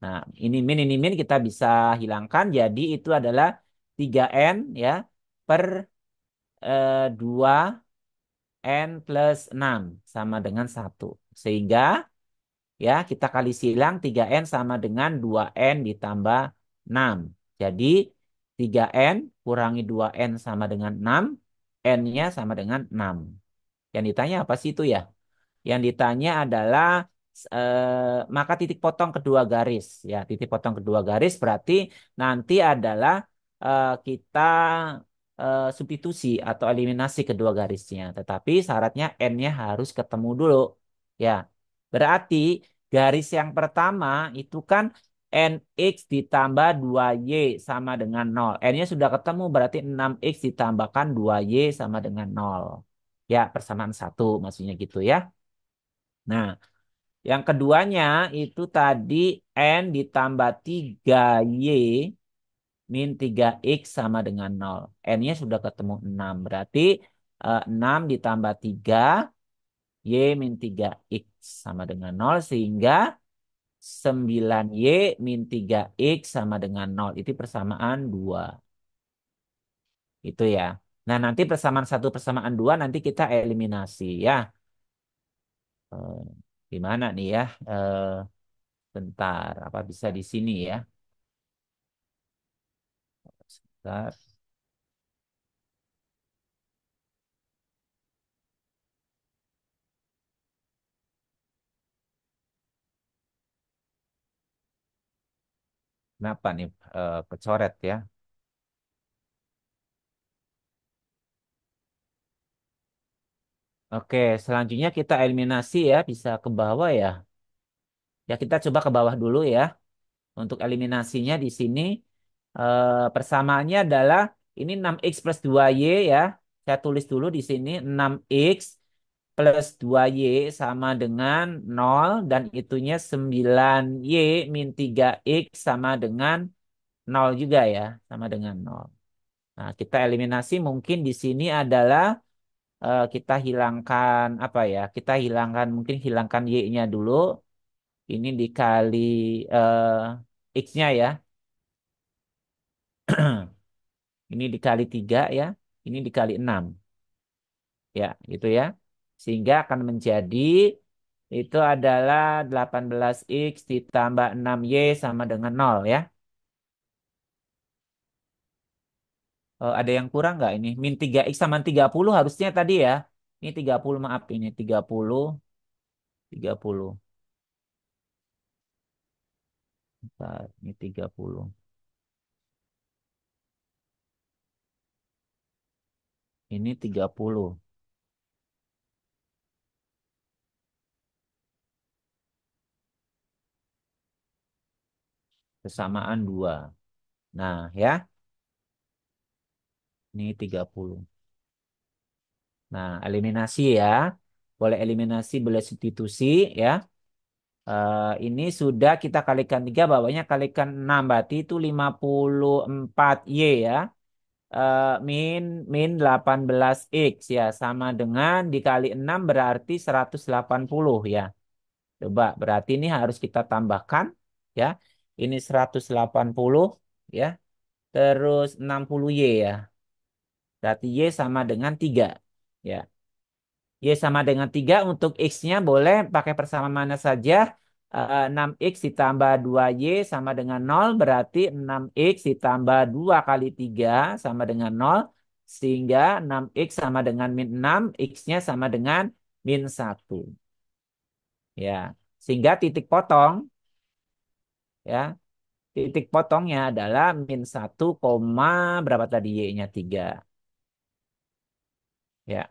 Nah, ini min kita bisa hilangkan. Jadi itu adalah 3N ya per 2N plus 6 sama dengan satu. Sehingga ya kita kali silang 3N sama dengan 2N ditambah 6. Jadi 3N kurangi 2N sama dengan 6. N-nya sama dengan 6. Yang ditanya apa sih itu ya? Yang ditanya adalah maka titik potong kedua garis ya, titik potong kedua garis berarti nanti adalah kita substitusi atau eliminasi kedua garisnya. Tetapi syaratnya n-nya harus ketemu dulu. Ya. Berarti garis yang pertama itu kan nx ditambah 2y sama dengan 0. N-nya sudah ketemu berarti 6x ditambahkan 2y sama dengan 0. Ya, persamaan satu maksudnya gitu ya. Nah, yang keduanya itu tadi n ditambah 3y min 3x sama dengan 0. N-nya sudah ketemu 6. Berarti 6 ditambah 3 y min 3x sama dengan 0. Sehingga 9y min 3x sama dengan 0. Itu persamaan 2. Itu ya. Nah, nanti persamaan satu persamaan 2 nanti kita eliminasi ya. Eh, Gimana nih ya? Bentar, apa bisa di sini ya? Bentar. Kenapa nih kecoret ya? Oke, selanjutnya kita eliminasi ya, bisa ke bawah ya. Ya, kita coba ke bawah dulu ya. Untuk eliminasinya di sini persamaannya adalah ini 6x plus 2y ya. Saya tulis dulu di sini 6x plus 2y sama dengan 0 dan itunya 9y min 3x sama dengan 0 juga ya, sama dengan 0. Nah, kita eliminasi mungkin di sini adalah kita hilangkan apa ya? Kita hilangkan mungkin hilangkan y-nya dulu. Ini dikali x-nya ya. Ini dikali 3 ya. Ini dikali 6. Ya, gitu ya. Sehingga akan menjadi itu adalah 18x ditambah 6y sama dengan 0 ya. Ada yang kurang nggak ini? Min 3x sama 30 harusnya tadi ya. Ini 30 maaf ini 30. 30. Bentar, ini 30. Ini 30. Kesamaan 2. Nah, ya. Ini 30. Nah, eliminasi ya. Boleh eliminasi, boleh substitusi ya. Ini sudah kita kalikan 3, bawahnya kalikan 6. Berarti itu 54Y ya. Min min 18X ya. Sama dengan dikali 6 berarti 180 ya. Coba, berarti ini harus kita tambahkan ya. Ini 180 ya. Terus 60Y ya. Berarti Y sama dengan 3 ya. Y sama dengan 3 untuk X-nya boleh pakai persamaan mana saja. 6X ditambah 2Y sama dengan 0 berarti 6X ditambah 2 kali 3 sama dengan 0. Sehingga 6X sama dengan min 6, X-nya sama dengan min 1. Ya. Sehingga titik potong ya. Titik potongnya adalah min 1, berapa tadi Y-nya 3. Ya.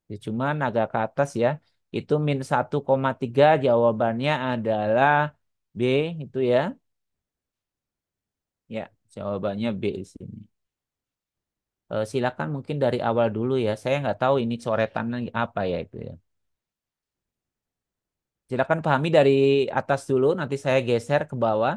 Ya, cuman agak ke atas ya. Itu min 1,3 jawabannya adalah B itu ya. Ya, jawabannya B di sini. Silakan mungkin dari awal dulu ya. Saya nggak tahu ini coretan apa ya itu ya. Silakan pahami dari atas dulu, nanti saya geser ke bawah.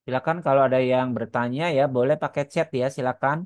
Silakan kalau ada yang bertanya ya, boleh pakai chat ya, silakan.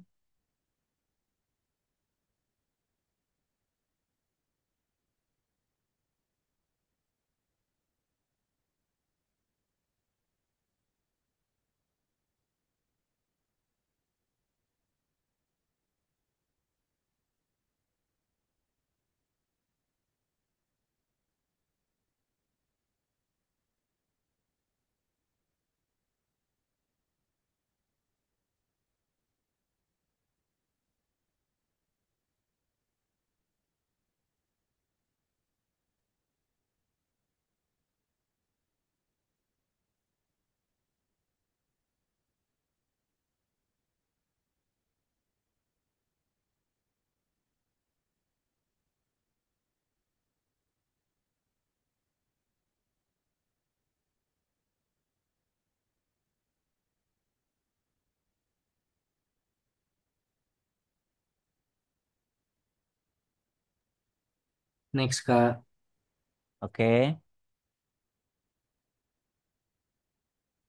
Next, Kak. Oke.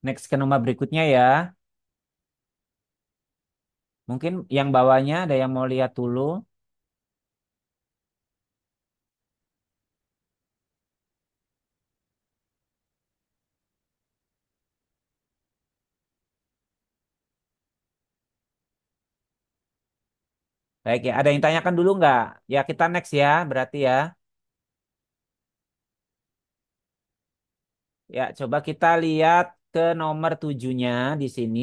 Next ke nomor berikutnya ya. Mungkin yang bawahnya ada yang mau lihat dulu. Baik ya, ada yang tanyakan dulu nggak? Ya kita next ya, berarti ya. Ya, coba kita lihat ke nomor tujuhnya di sini.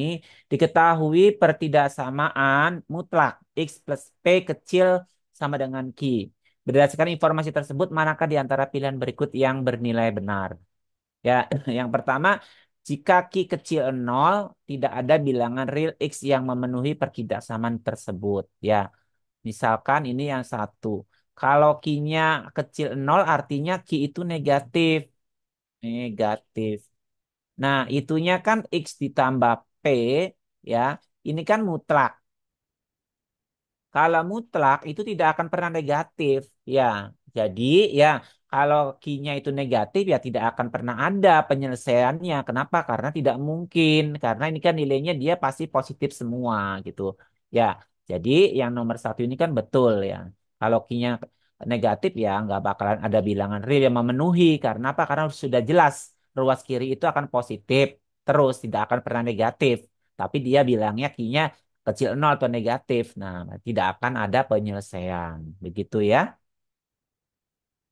Diketahui pertidaksamaan mutlak X plus P kecil sama dengan Q. Berdasarkan informasi tersebut, manakah di antara pilihan berikut yang bernilai benar? Ya, yang pertama, jika Q kecil nol, tidak ada bilangan real X yang memenuhi pertidaksamaan tersebut. Ya, misalkan ini yang satu. Kalau Q-nya kecil nol, artinya Q itu negatif. Negatif. Nah, itunya kan X ditambah P, ya. Ini kan mutlak. Kalau mutlak itu tidak akan pernah negatif, ya. Jadi, ya, kalau Q-nya itu negatif, ya tidak akan pernah ada penyelesaiannya. Kenapa? Karena tidak mungkin. Karena ini kan nilainya dia pasti positif semua, gitu. Ya, jadi yang nomor satu ini kan betul, ya. Kalau Q-nya negatif, ya nggak bakalan ada bilangan real yang memenuhi. Karena apa? Karena sudah jelas ruas kiri itu akan positif, terus tidak akan pernah negatif. Tapi dia bilangnya Q-nya kecil nol atau negatif. Nah, tidak akan ada penyelesaian. Begitu ya.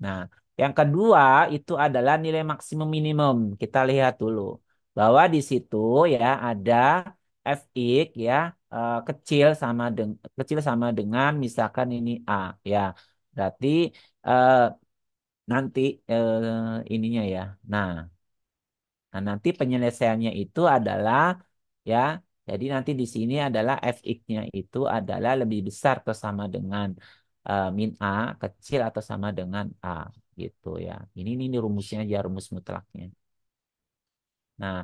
Nah, yang kedua itu adalah nilai maksimum minimum. Kita lihat dulu bahwa di situ ya ada fx ya kecil sama dengan misalkan ini a ya. Berarti eh, nanti ininya ya. Nah, nanti penyelesaiannya itu adalah ya, jadi nanti di sini adalah fx-nya itu adalah lebih besar atau sama dengan min a kecil atau sama dengan a gitu ya. Ini rumusnya aja rumus mutlaknya. Nah,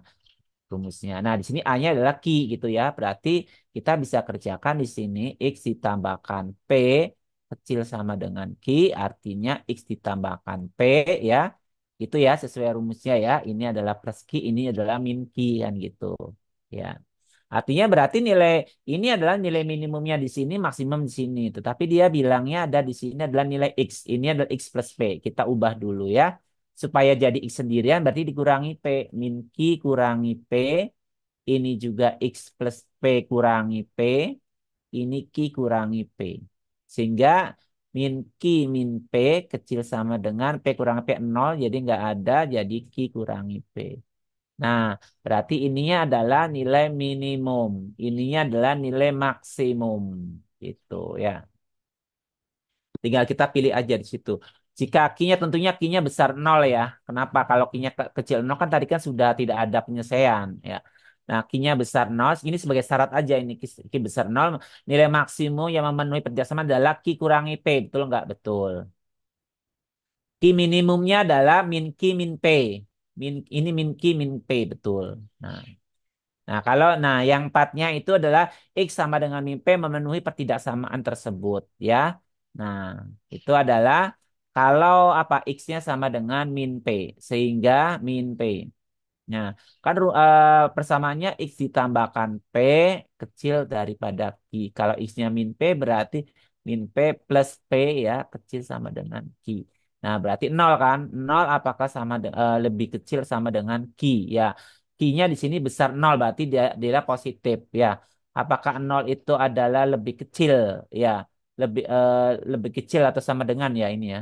rumusnya. Nah, di sini A-nya adalah Q gitu ya. Berarti kita bisa kerjakan di sini X ditambahkan P kecil sama dengan Q, artinya X ditambahkan P ya. Itu ya sesuai rumusnya ya. Ini adalah plus Q, ini adalah min Q kan gitu. Ya. Artinya berarti nilai ini adalah nilai minimumnya di sini, maksimum di sini. Tetapi dia bilangnya ada di sini adalah nilai X. Ini adalah X plus P. Kita ubah dulu ya. Supaya jadi X sendirian berarti dikurangi P. Min Q kurangi P. Ini juga X plus P kurangi P. Ini Q kurangi P. Sehingga min Q min P kecil sama dengan P kurangi P nol. Jadi nggak ada. Jadi Q kurangi P. Nah, berarti ininya adalah nilai minimum. Ininya adalah nilai maksimum. Gitu ya. Tinggal kita pilih aja di situ. Jika kinya tentunya kinya besar nol ya. Kenapa? Kalau kinya kecil nol kan tadi kan sudah tidak ada penyelesaian ya. Nah, kinya besar nol. Ini sebagai syarat aja ini ki besar nol. Nilai maksimum yang memenuhi kerjasama adalah ki kurangi p. Betul nggak? Betul. Ki minimumnya adalah min ki min p. Ini min ki min p. Betul. Nah, yang empatnya itu adalah X sama dengan min P memenuhi pertidaksamaan tersebut ya. Nah, itu adalah kalau apa X-nya sama dengan min P sehingga min P. Nah, kan persamaannya X ditambahkan P kecil daripada Q. Kalau X-nya min P berarti min P plus P ya kecil sama dengan Q. Nah, berarti nol kan? Nol apakah lebih kecil sama dengan Q ya? Q-nya di sini besar nol berarti dia positif ya. Apakah nol itu adalah lebih kecil ya? Lebih lebih kecil atau sama dengan ya ini ya.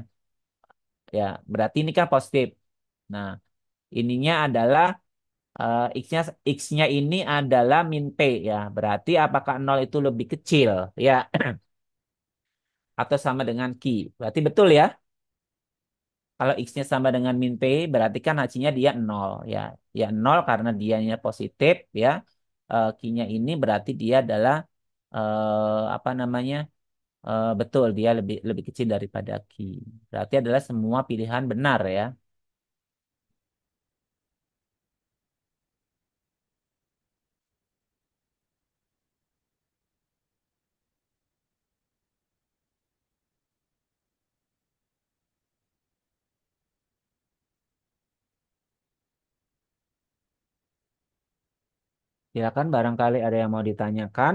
Ya, berarti ini kan positif. Nah, ininya adalah X-nya X-nya ini adalah min P ya. Berarti apakah nol itu lebih kecil ya atau sama dengan Q? Berarti betul ya. Kalau X-nya sama dengan min P berarti kan hasilnya dia nol ya. Ya nol karena dianya positif ya. Q-nya ini berarti dia adalah apa namanya? Betul dia lebih lebih kecil daripada Q. Berarti adalah semua pilihan benar ya. Silakan barangkali ada yang mau ditanyakan.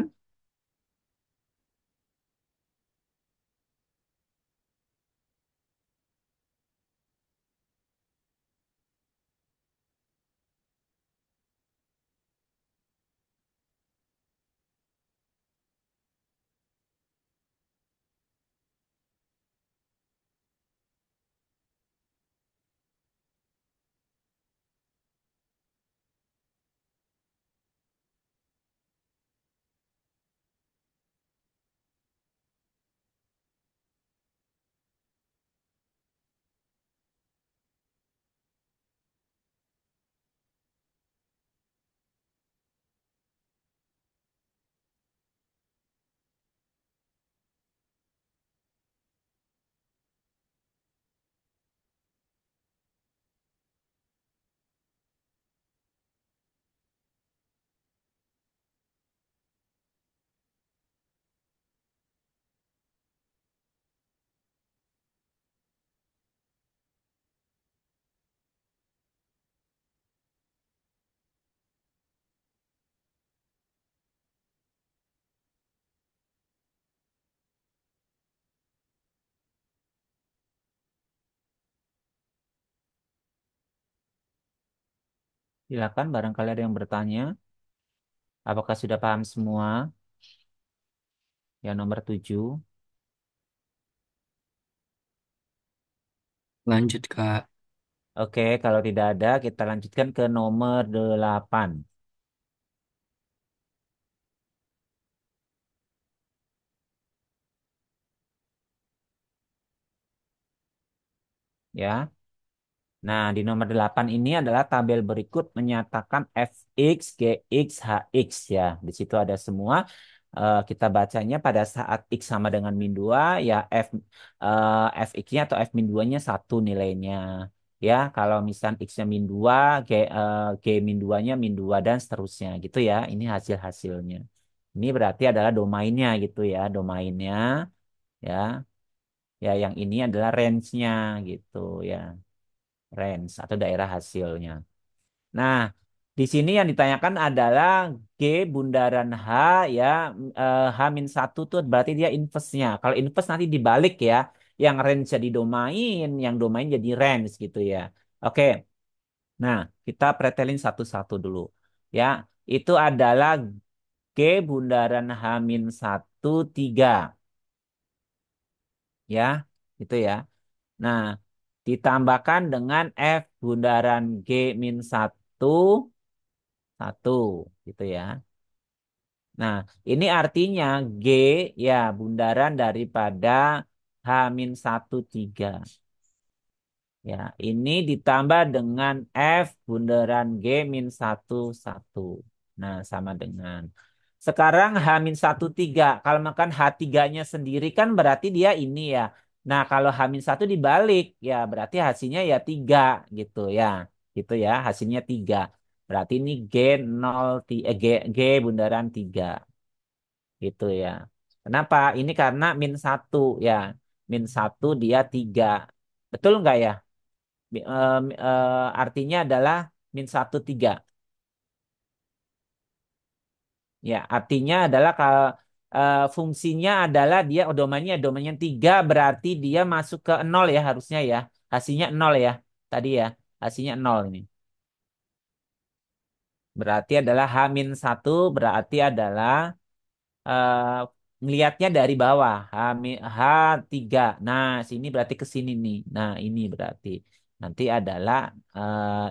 Silakan barangkali ada yang bertanya. Apakah sudah paham semua? Yang nomor 7. Lanjut Kak. Oke, kalau tidak ada, kita lanjutkan ke nomor 8. Ya. Nah, di nomor 8 ini adalah tabel berikut menyatakan fx, gx, hx ya. Di situ ada semua. Kita bacanya pada saat x sama dengan min 2 ya fx-nya atau f min 2-nya 1 nilainya. Ya, kalau misal x-nya min 2, g min 2-nya min 2 dan seterusnya gitu ya. Ini hasil-hasilnya. Ini berarti adalah domainnya gitu ya, domainnya ya. Ya, yang ini adalah range-nya gitu ya. Range atau daerah hasilnya. Nah, di sini yang ditanyakan adalah G bundaran H ya, H min satu tuh berarti dia inverse-nya. Kalau inverse nanti dibalik ya, yang range jadi domain, yang domain jadi range gitu ya. Oke, nah kita pretelin satu-satu dulu. Ya, itu adalah G bundaran H min satu 3 ya, itu ya. Nah, ditambahkan dengan F bundaran G min satu satu gitu ya. Nah, ini artinya G ya bundaran daripada H min satu 3. Ya, ini ditambah dengan F bundaran G min satu satu. Nah, sama dengan. Sekarang H min satu 3. Kalau makan H 3-nya sendiri kan berarti dia ini ya. Nah, kalau H min satu dibalik ya berarti hasilnya ya 3 gitu ya. Gitu ya, hasilnya 3. Berarti ini G 0 G bundaran 3 gitu ya. Kenapa? Ini karena min satu ya. Min satu dia 3. Betul nggak ya? Artinya adalah min satu 3. Ya, artinya adalah kalau fungsinya adalah dia domainnya 3 berarti dia masuk ke nol ya harusnya ya. Hasilnya nol ya. Tadi ya, hasilnya nol ini. Berarti adalah H min satu berarti adalah eh ngelihatnya dari bawah H 3. Nah, sini berarti ke sini nih. Nah, ini berarti nanti adalah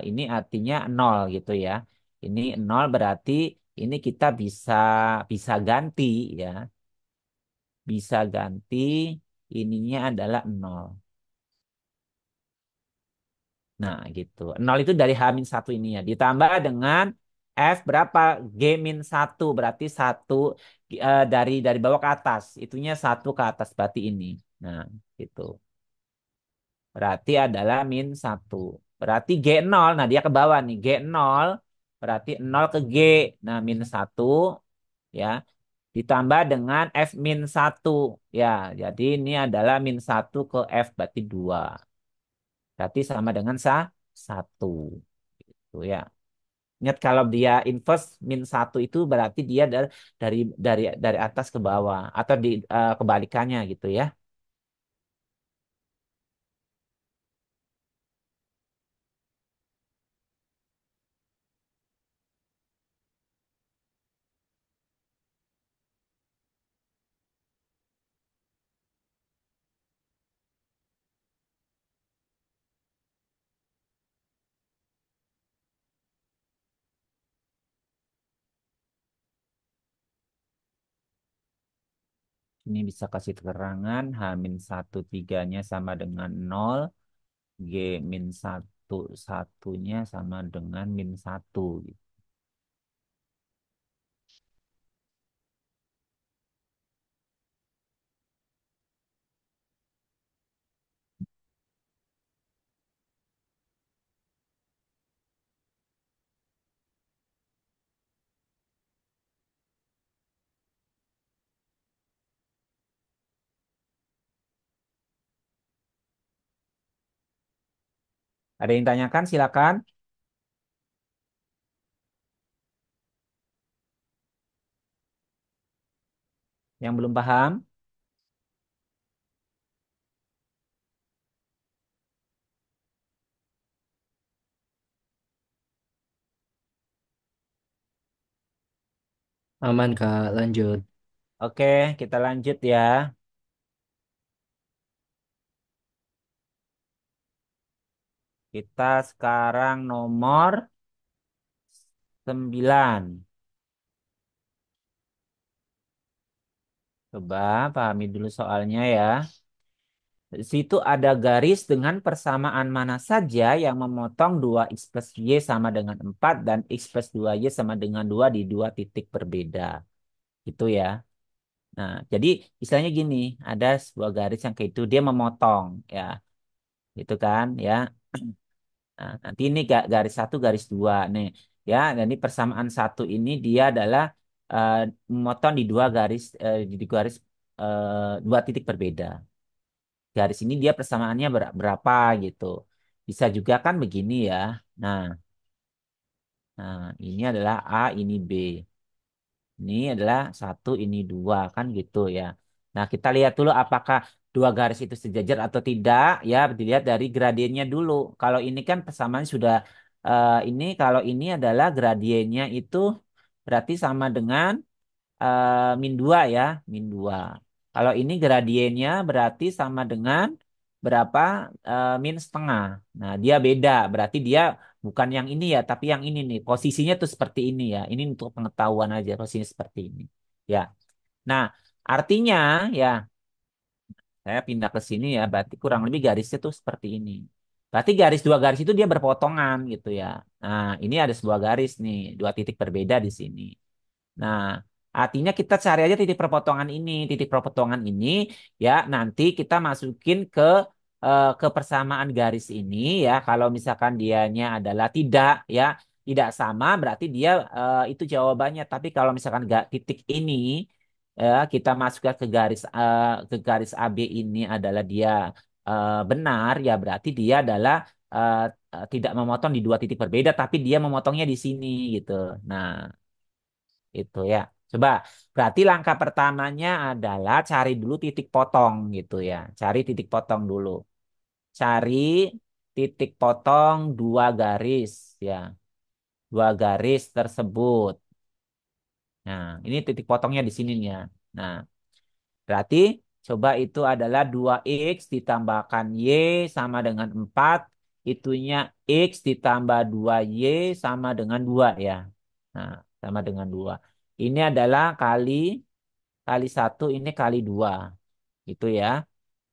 ini artinya nol gitu ya. Ini nol berarti ini kita bisa bisa ganti ya. Bisa ganti ininya adalah nol. Nah, gitu. Nol itu dari H-1 ini ya. Ditambah dengan F berapa? G-1. Berarti satu dari bawah ke atas. Itunya satu ke atas berarti ini. Nah, gitu. Berarti adalah min satu. Berarti G0. Nah, dia ke bawah nih. G0 berarti nol ke G. Nah, min satu ya. Ditambah dengan F min satu. Ya, jadi ini adalah min satu ke F berarti 2. Berarti sama dengan satu. Gitu ya. Ingat kalau dia inverse min satu itu berarti dia dari dari atas ke bawah atau di kebalikannya gitu ya. Ini bisa kasih keterangan H min satu tiganya sama dengan nol, G min satu satunya sama dengan min satu. Ada yang tanyakan silakan. Yang belum paham, Aman Kak, lanjut. oke kita lanjut ya. Kita sekarang nomor 9. Coba pahami dulu soalnya ya. Di situ ada garis dengan persamaan mana saja yang memotong 2x plus y sama dengan 4 dan x plus 2y sama dengan 2 di dua titik berbeda. Itu ya. Nah, jadi istilahnya gini, ada sebuah garis yang kayak itu dia memotong ya. Itu kan ya. Nah, nanti ini garis satu, garis dua nih. Ya, dan ini persamaan satu ini dia adalah eh, memotong di dua garis di garis dua titik berbeda. Garis ini dia persamaannya berapa gitu. Bisa juga kan begini ya. Nah, ini adalah A, ini B. Ini adalah satu, ini dua kan gitu ya. Nah, kita lihat dulu apakah dua garis itu sejajar atau tidak. Ya, dilihat dari gradiennya dulu. Kalau ini kan persamaan sudah ini kalau ini adalah gradiennya itu berarti sama dengan min 2 ya, min 2. Kalau ini gradiennya berarti sama dengan berapa? Min setengah. Nah, dia beda. Berarti dia bukan yang ini ya, tapi yang ini nih. Posisinya tuh seperti ini ya. Ini untuk pengetahuan aja, posisinya seperti ini. Ya. Nah, artinya ya, saya pindah ke sini ya, berarti kurang lebih garisnya tuh seperti ini. Berarti garis dua garis itu dia berpotongan gitu ya. Nah, ini ada sebuah garis nih, dua titik berbeda di sini. Nah, artinya kita cari aja titik perpotongan ini. Titik perpotongan ini ya nanti kita masukin ke persamaan garis ini ya. Kalau misalkan dianya adalah tidak ya, tidak sama berarti dia itu jawabannya. Tapi kalau misalkan nggak titik ini ya kita masukkan ke garis AB ini adalah dia benar ya berarti dia adalah eh, tidak memotong di dua titik berbeda tapi dia memotongnya di sini gitu. Nah, itu ya. Coba, berarti langkah pertamanya adalah cari dulu titik potong gitu ya. Cari titik potong dulu. Cari titik potong dua garis ya. Dua garis tersebut. Nah, ini titik potongnya di sini nih ya. Nah, berarti coba itu adalah 2x ditambahkan y sama dengan 4. Itunya x ditambah 2y sama dengan 2 ya. Nah, sama dengan 2. Ini adalah kali satu, ini kali 2. Itu ya.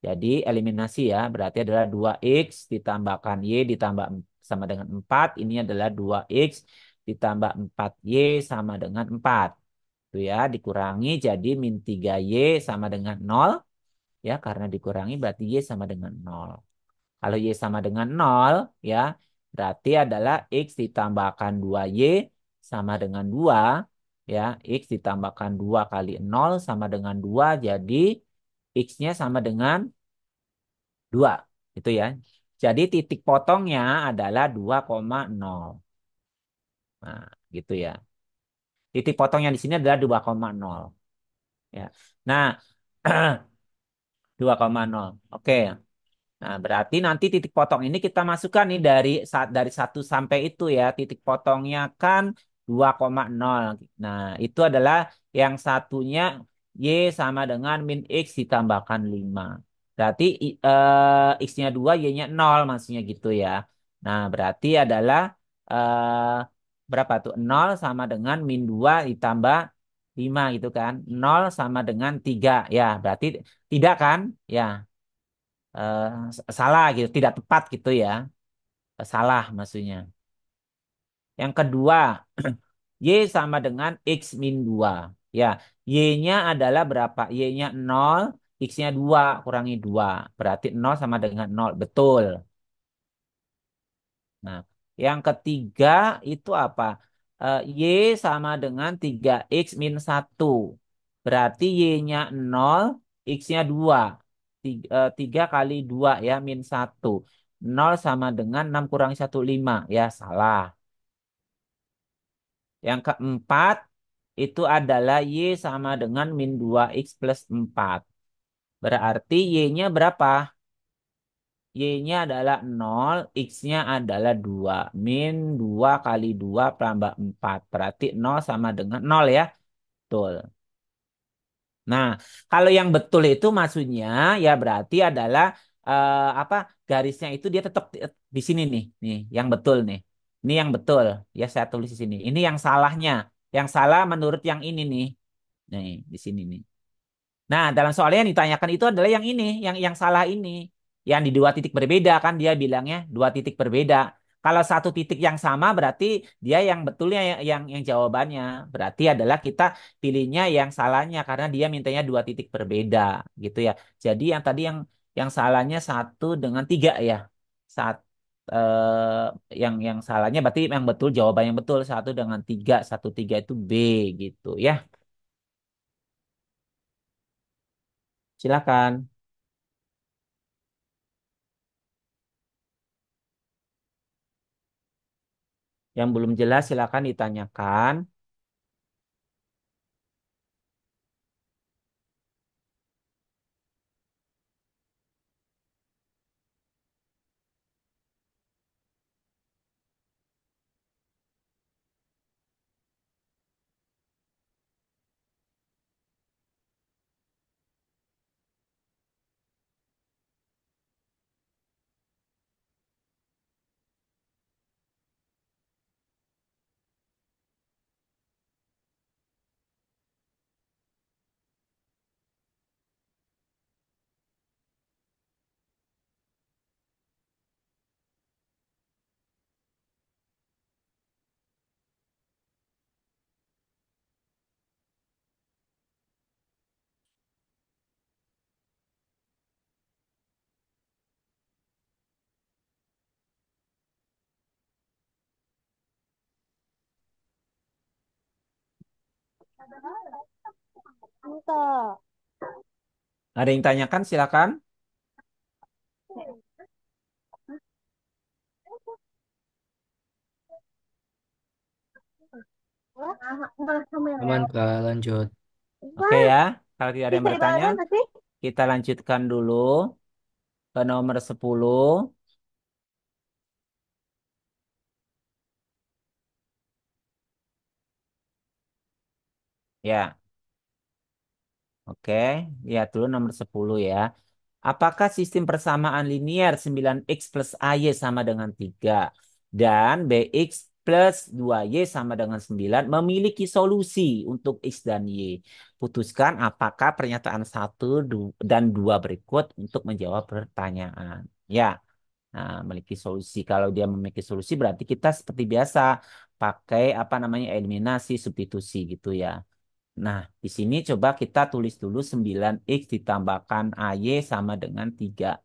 Jadi eliminasi ya. Berarti adalah 2x ditambahkan y ditambah sama dengan 4. Ini adalah 2x ditambah 4y sama dengan 4. Itu ya. Dikurangi jadi min 3y sama dengan 0. Ya, karena dikurangi berarti y sama dengan 0. Kalau y sama dengan 0, ya, berarti adalah x ditambahkan 2y sama dengan 2, ya, x ditambahkan 2 kali 0 sama dengan 2, jadi x-nya sama dengan 2. Itu ya. Jadi titik potongnya adalah 2,0. Nah, gitu ya. Titik potongnya di sini adalah 2,0 ya. Nah, 2,0. Oke. Nah, berarti nanti titik potong ini kita masukkan nih dari 1 sampai itu ya. Titik potongnya kan 2,0. Nah, itu adalah yang satunya Y sama dengan min X ditambahkan 5. Berarti X-nya 2, Y-nya 0 maksudnya gitu ya. Nah, berarti adalah berapa tuh? 0 sama dengan min 2 ditambah 5 gitu kan. 0 sama dengan 3. Ya, berarti tidak kan? Ya, eh, salah gitu, tidak tepat gitu ya. Salah maksudnya. Yang kedua, Y sama dengan X min 2. Ya, Y-nya adalah berapa? Y-nya 0, X-nya 2 kurangi 2. Berarti 0 sama dengan 0. Betul. Nah, yang ketiga itu apa? Y sama dengan 3X min 1. Berarti Y-nya 0, X-nya 2. 3 kali 2 ya, min 1. 0 sama dengan 6 kurangi 1, 5. Ya, salah. Yang keempat, itu adalah Y sama dengan min 2X plus 4. Berarti Y-nya berapa? Y-nya adalah 0, X-nya adalah 2. Min 2 kali 2 tambah 4. Berarti 0 sama dengan 0 ya. Betul. Nah, kalau yang betul itu maksudnya ya berarti adalah apa garisnya itu dia tetap di sini nih. Nih, yang betul nih. Ini yang betul. Ya saya tulis di sini. Ini yang salahnya. Yang salah menurut yang ini nih. Nih, di sini nih. Nah, dalam soalnya yang ditanyakan itu adalah yang ini, yang salah ini. Yang di 2 titik berbeda kan dia bilangnya 2 titik berbeda. Kalau 1 titik yang sama berarti dia yang betulnya yang jawabannya. Berarti adalah kita pilihnya yang salahnya karena dia mintanya 2 titik berbeda gitu ya. Jadi yang salahnya 1 dengan 3 ya. Saat yang salahnya berarti yang betul jawaban yang betul 1 dengan 3, 1 3 itu B gitu ya. Silakan. Yang belum jelas silakan ditanyakan. Entah. Ada yang tanyakan silakan. Aman Kak, lanjut. Oke ya. Kalau tidak ada yang bertanya, kita lanjutkan dulu ke nomor 10. Ya, oke. Lihat dulu nomor 10 ya. Apakah sistem persamaan linier 9x plus AY sama dengan 3 dan BX plus 2Y sama dengan 9 memiliki solusi untuk X dan Y? Putuskan apakah pernyataan 1 dan 2 berikut untuk menjawab pertanyaan. Ya, nah, memiliki solusi. Kalau dia memiliki solusi berarti kita seperti biasa pakai apa namanya eliminasi substitusi gitu ya. Nah, di sini coba kita tulis dulu 9x ditambahkan AY sama dengan 3.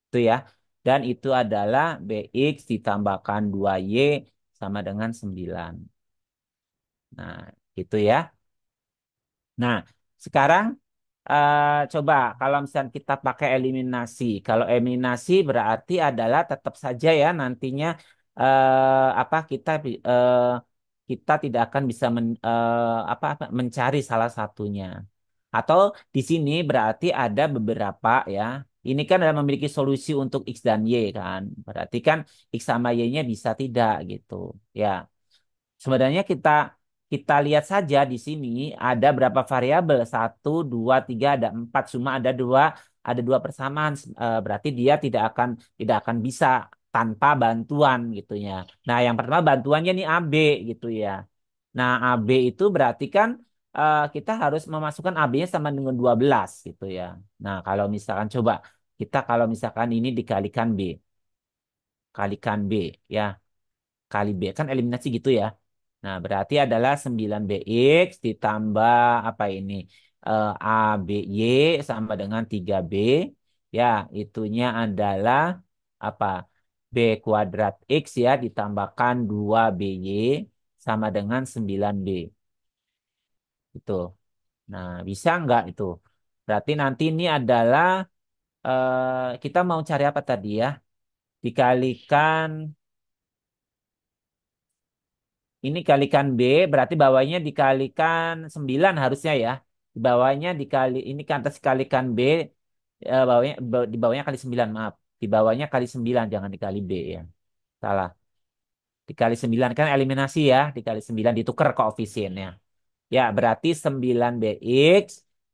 Itu ya. Dan itu adalah BX ditambahkan 2Y sama dengan 9. Nah, gitu ya. Nah, sekarang coba kalau misalnya kita pakai eliminasi. Kalau eliminasi berarti adalah tetap saja ya nantinya apa kita kita tidak akan bisa mencari salah satunya. Atau di sini berarti ada beberapa ya. Ini kan adalah memiliki solusi untuk X dan Y kan. Berarti kan X sama Y-nya bisa tidak gitu. Ya, sebenarnya kita kita lihat saja di sini ada berapa variabel. Satu, dua, tiga, ada empat. Cuma ada dua persamaan. Berarti dia tidak akan bisa tanpa bantuan gitu ya. Nah, yang pertama bantuannya nih AB gitu ya. Nah, AB itu berarti kan kita harus memasukkan AB-nya sama dengan 12 gitu ya. Nah, kalau misalkan coba kita kalau misalkan ini dikalikan B, kalikan B ya, kali B kan eliminasi gitu ya. Nah, berarti adalah 9BX ditambah apa ini? ABY sama dengan 3B. Ya, itunya adalah apa? B kuadrat X ya ditambahkan 2BY sama dengan 9B. Itu. Nah, bisa nggak itu? Berarti nanti ini adalah kita mau cari apa tadi ya? Dikalikan ini kalikan B, berarti bawahnya dikalikan 9 harusnya ya. Di bawahnya dikali ini kan atas kalikan B, di bawahnya kali 9 maaf. Di bawahnya kali 9 jangan dikali B ya. Salah. Dikali 9 kan eliminasi ya, dikali 9 ditukar koefisiennya. Ya, berarti 9BX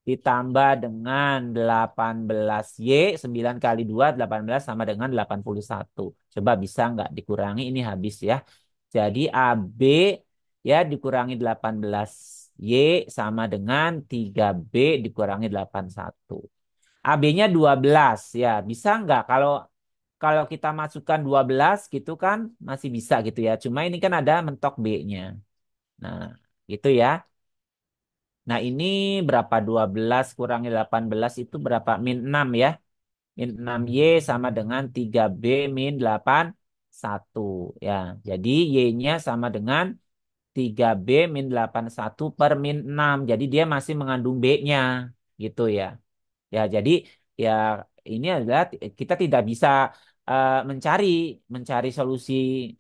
ditambah dengan 18Y, 9 kali 2 18 sama dengan 81. Coba bisa nggak dikurangi, ini habis ya. Jadi AB ya dikurangi 18Y sama dengan 3B dikurangi 81. AB-nya 12 ya. Bisa nggak kalau kalau kita masukkan 12 gitu kan masih bisa gitu ya. Cuma ini kan ada mentok B-nya. Nah, gitu ya. Nah, ini berapa? 12 kurangi 18 itu berapa? Min 6 ya. Min 6Y sama dengan 3B min 81. Ya, jadi Y-nya sama dengan 3B min 81 per min 6. Jadi dia masih mengandung B-nya. Gitu ya. Ya, jadi ya ini adalah kita tidak bisa mencari mencari solusi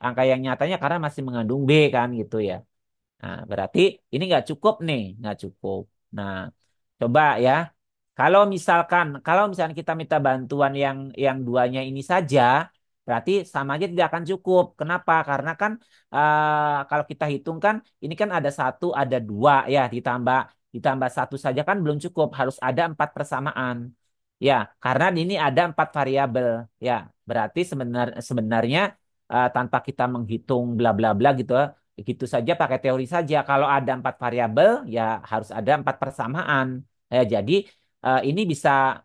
angka yang nyatanya karena masih mengandung B kan gitu ya. Nah, berarti ini nggak cukup nih, nggak cukup. Nah, coba ya. Kalau misalkan kita minta bantuan yang duanya ini saja, berarti sama aja tidak akan cukup. Kenapa? Karena kan kalau kita hitung kan ini kan ada satu, ada dua ya ditambah ditambah satu saja kan belum cukup. Harus ada empat persamaan. Ya, karena ini ada empat variabel. Ya, berarti sebenarnya tanpa kita menghitung bla bla bla gitu begitu saja pakai teori saja. Kalau ada empat variabel, ya harus ada empat persamaan. Jadi ini bisa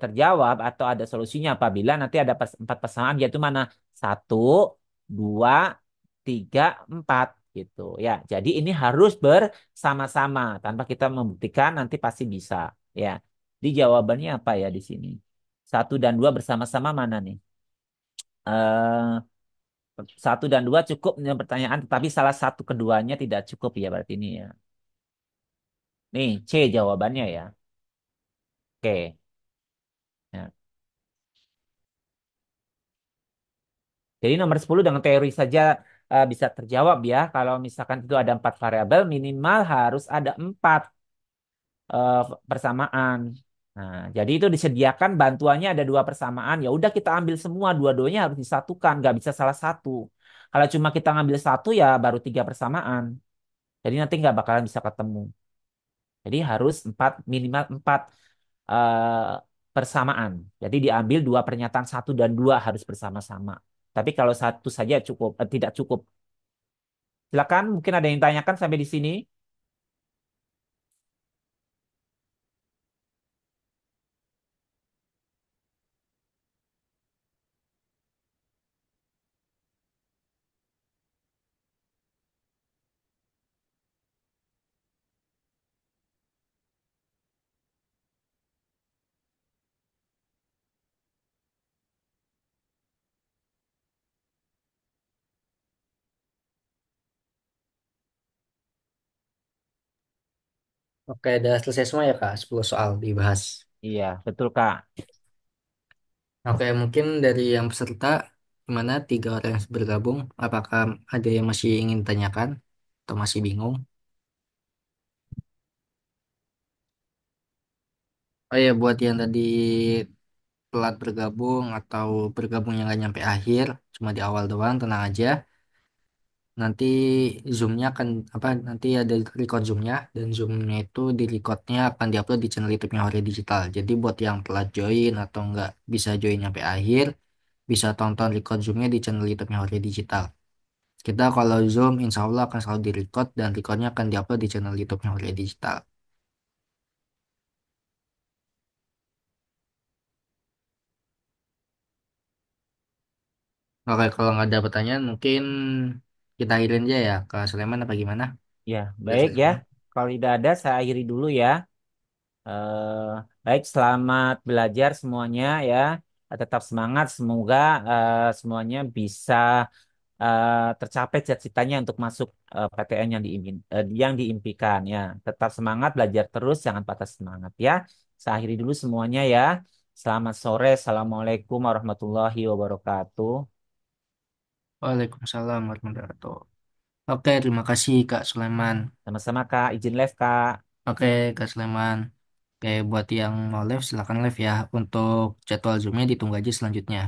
terjawab atau ada solusinya apabila nanti ada empat persamaan yaitu mana? Satu, dua, tiga, empat gitu. Ya, jadi ini harus bersama-sama. Tanpa kita membuktikan nanti pasti bisa. Ya, di jawabannya apa ya di sini? Satu dan dua bersama-sama mana nih? Eh, satu dan dua cukup dengan pertanyaan, tetapi salah satu keduanya tidak cukup ya berarti ini ya. Nih, C jawabannya ya. Oke. Ya. Jadi nomor 10 dengan teori saja bisa terjawab ya. Kalau misalkan itu ada empat variabel, minimal harus ada empat persamaan. Nah, jadi itu disediakan bantuannya ada dua persamaan. Ya udah kita ambil semua, dua-duanya harus disatukan, nggak bisa salah satu. Kalau cuma kita ngambil satu ya baru tiga persamaan. Jadi nanti nggak bakalan bisa ketemu. Jadi harus empat minimal empat eh, persamaan. Jadi diambil dua pernyataan satu dan dua harus bersama-sama. Tapi kalau satu saja cukup, tidak cukup. Silakan, mungkin ada yang tanyakan sampai di sini. Oke, udah selesai semua ya Kak, 10 soal dibahas. Iya, betul Kak. Oke, mungkin dari yang peserta, gimana 3 orang yang bergabung, apakah ada yang masih ingin tanyakan? Atau masih bingung? Oh ya, buat yang tadi telat bergabung atau bergabungnya nggak nyampe akhir, cuma di awal doang, tenang aja. Nanti Zoom-nya akan apa? Nanti ada record Zoom-nya dan Zoom-nya itu di recordnya akan diupload di channel YouTube-nya Hore Digital. Jadi buat yang telat join atau nggak bisa join sampai akhir, bisa tonton record Zoom-nya di channel YouTube-nya Hore Digital. Kita kalau Zoom, insya Allah akan selalu di record dan recordnya akan diupload di channel YouTube-nya Hore Digital. Oke, kalau nggak ada pertanyaan, mungkin kita akhirin aja ya ke Sulaiman apa gimana? Ya, Ke baik ya. Sulaiman. Kalau tidak ada, saya akhiri dulu ya. Eh, baik, selamat belajar semuanya ya. Tetap semangat. Semoga semuanya bisa tercapai cita-citanya untuk masuk PTN yang diimpikan ya. Tetap semangat, belajar terus, jangan patah semangat ya. Saya akhiri dulu semuanya ya. Selamat sore. Assalamualaikum warahmatullahi wabarakatuh. Waalaikumsalam warahmatullahi wabarakatuh. Oke, terima kasih Kak Sulaiman. Sama-sama Kak, izin live Kak. Oke, Kak Sulaiman. Oke, buat yang mau live, silakan live ya. Untuk jadwal Zoom-nya ditunggu aja selanjutnya.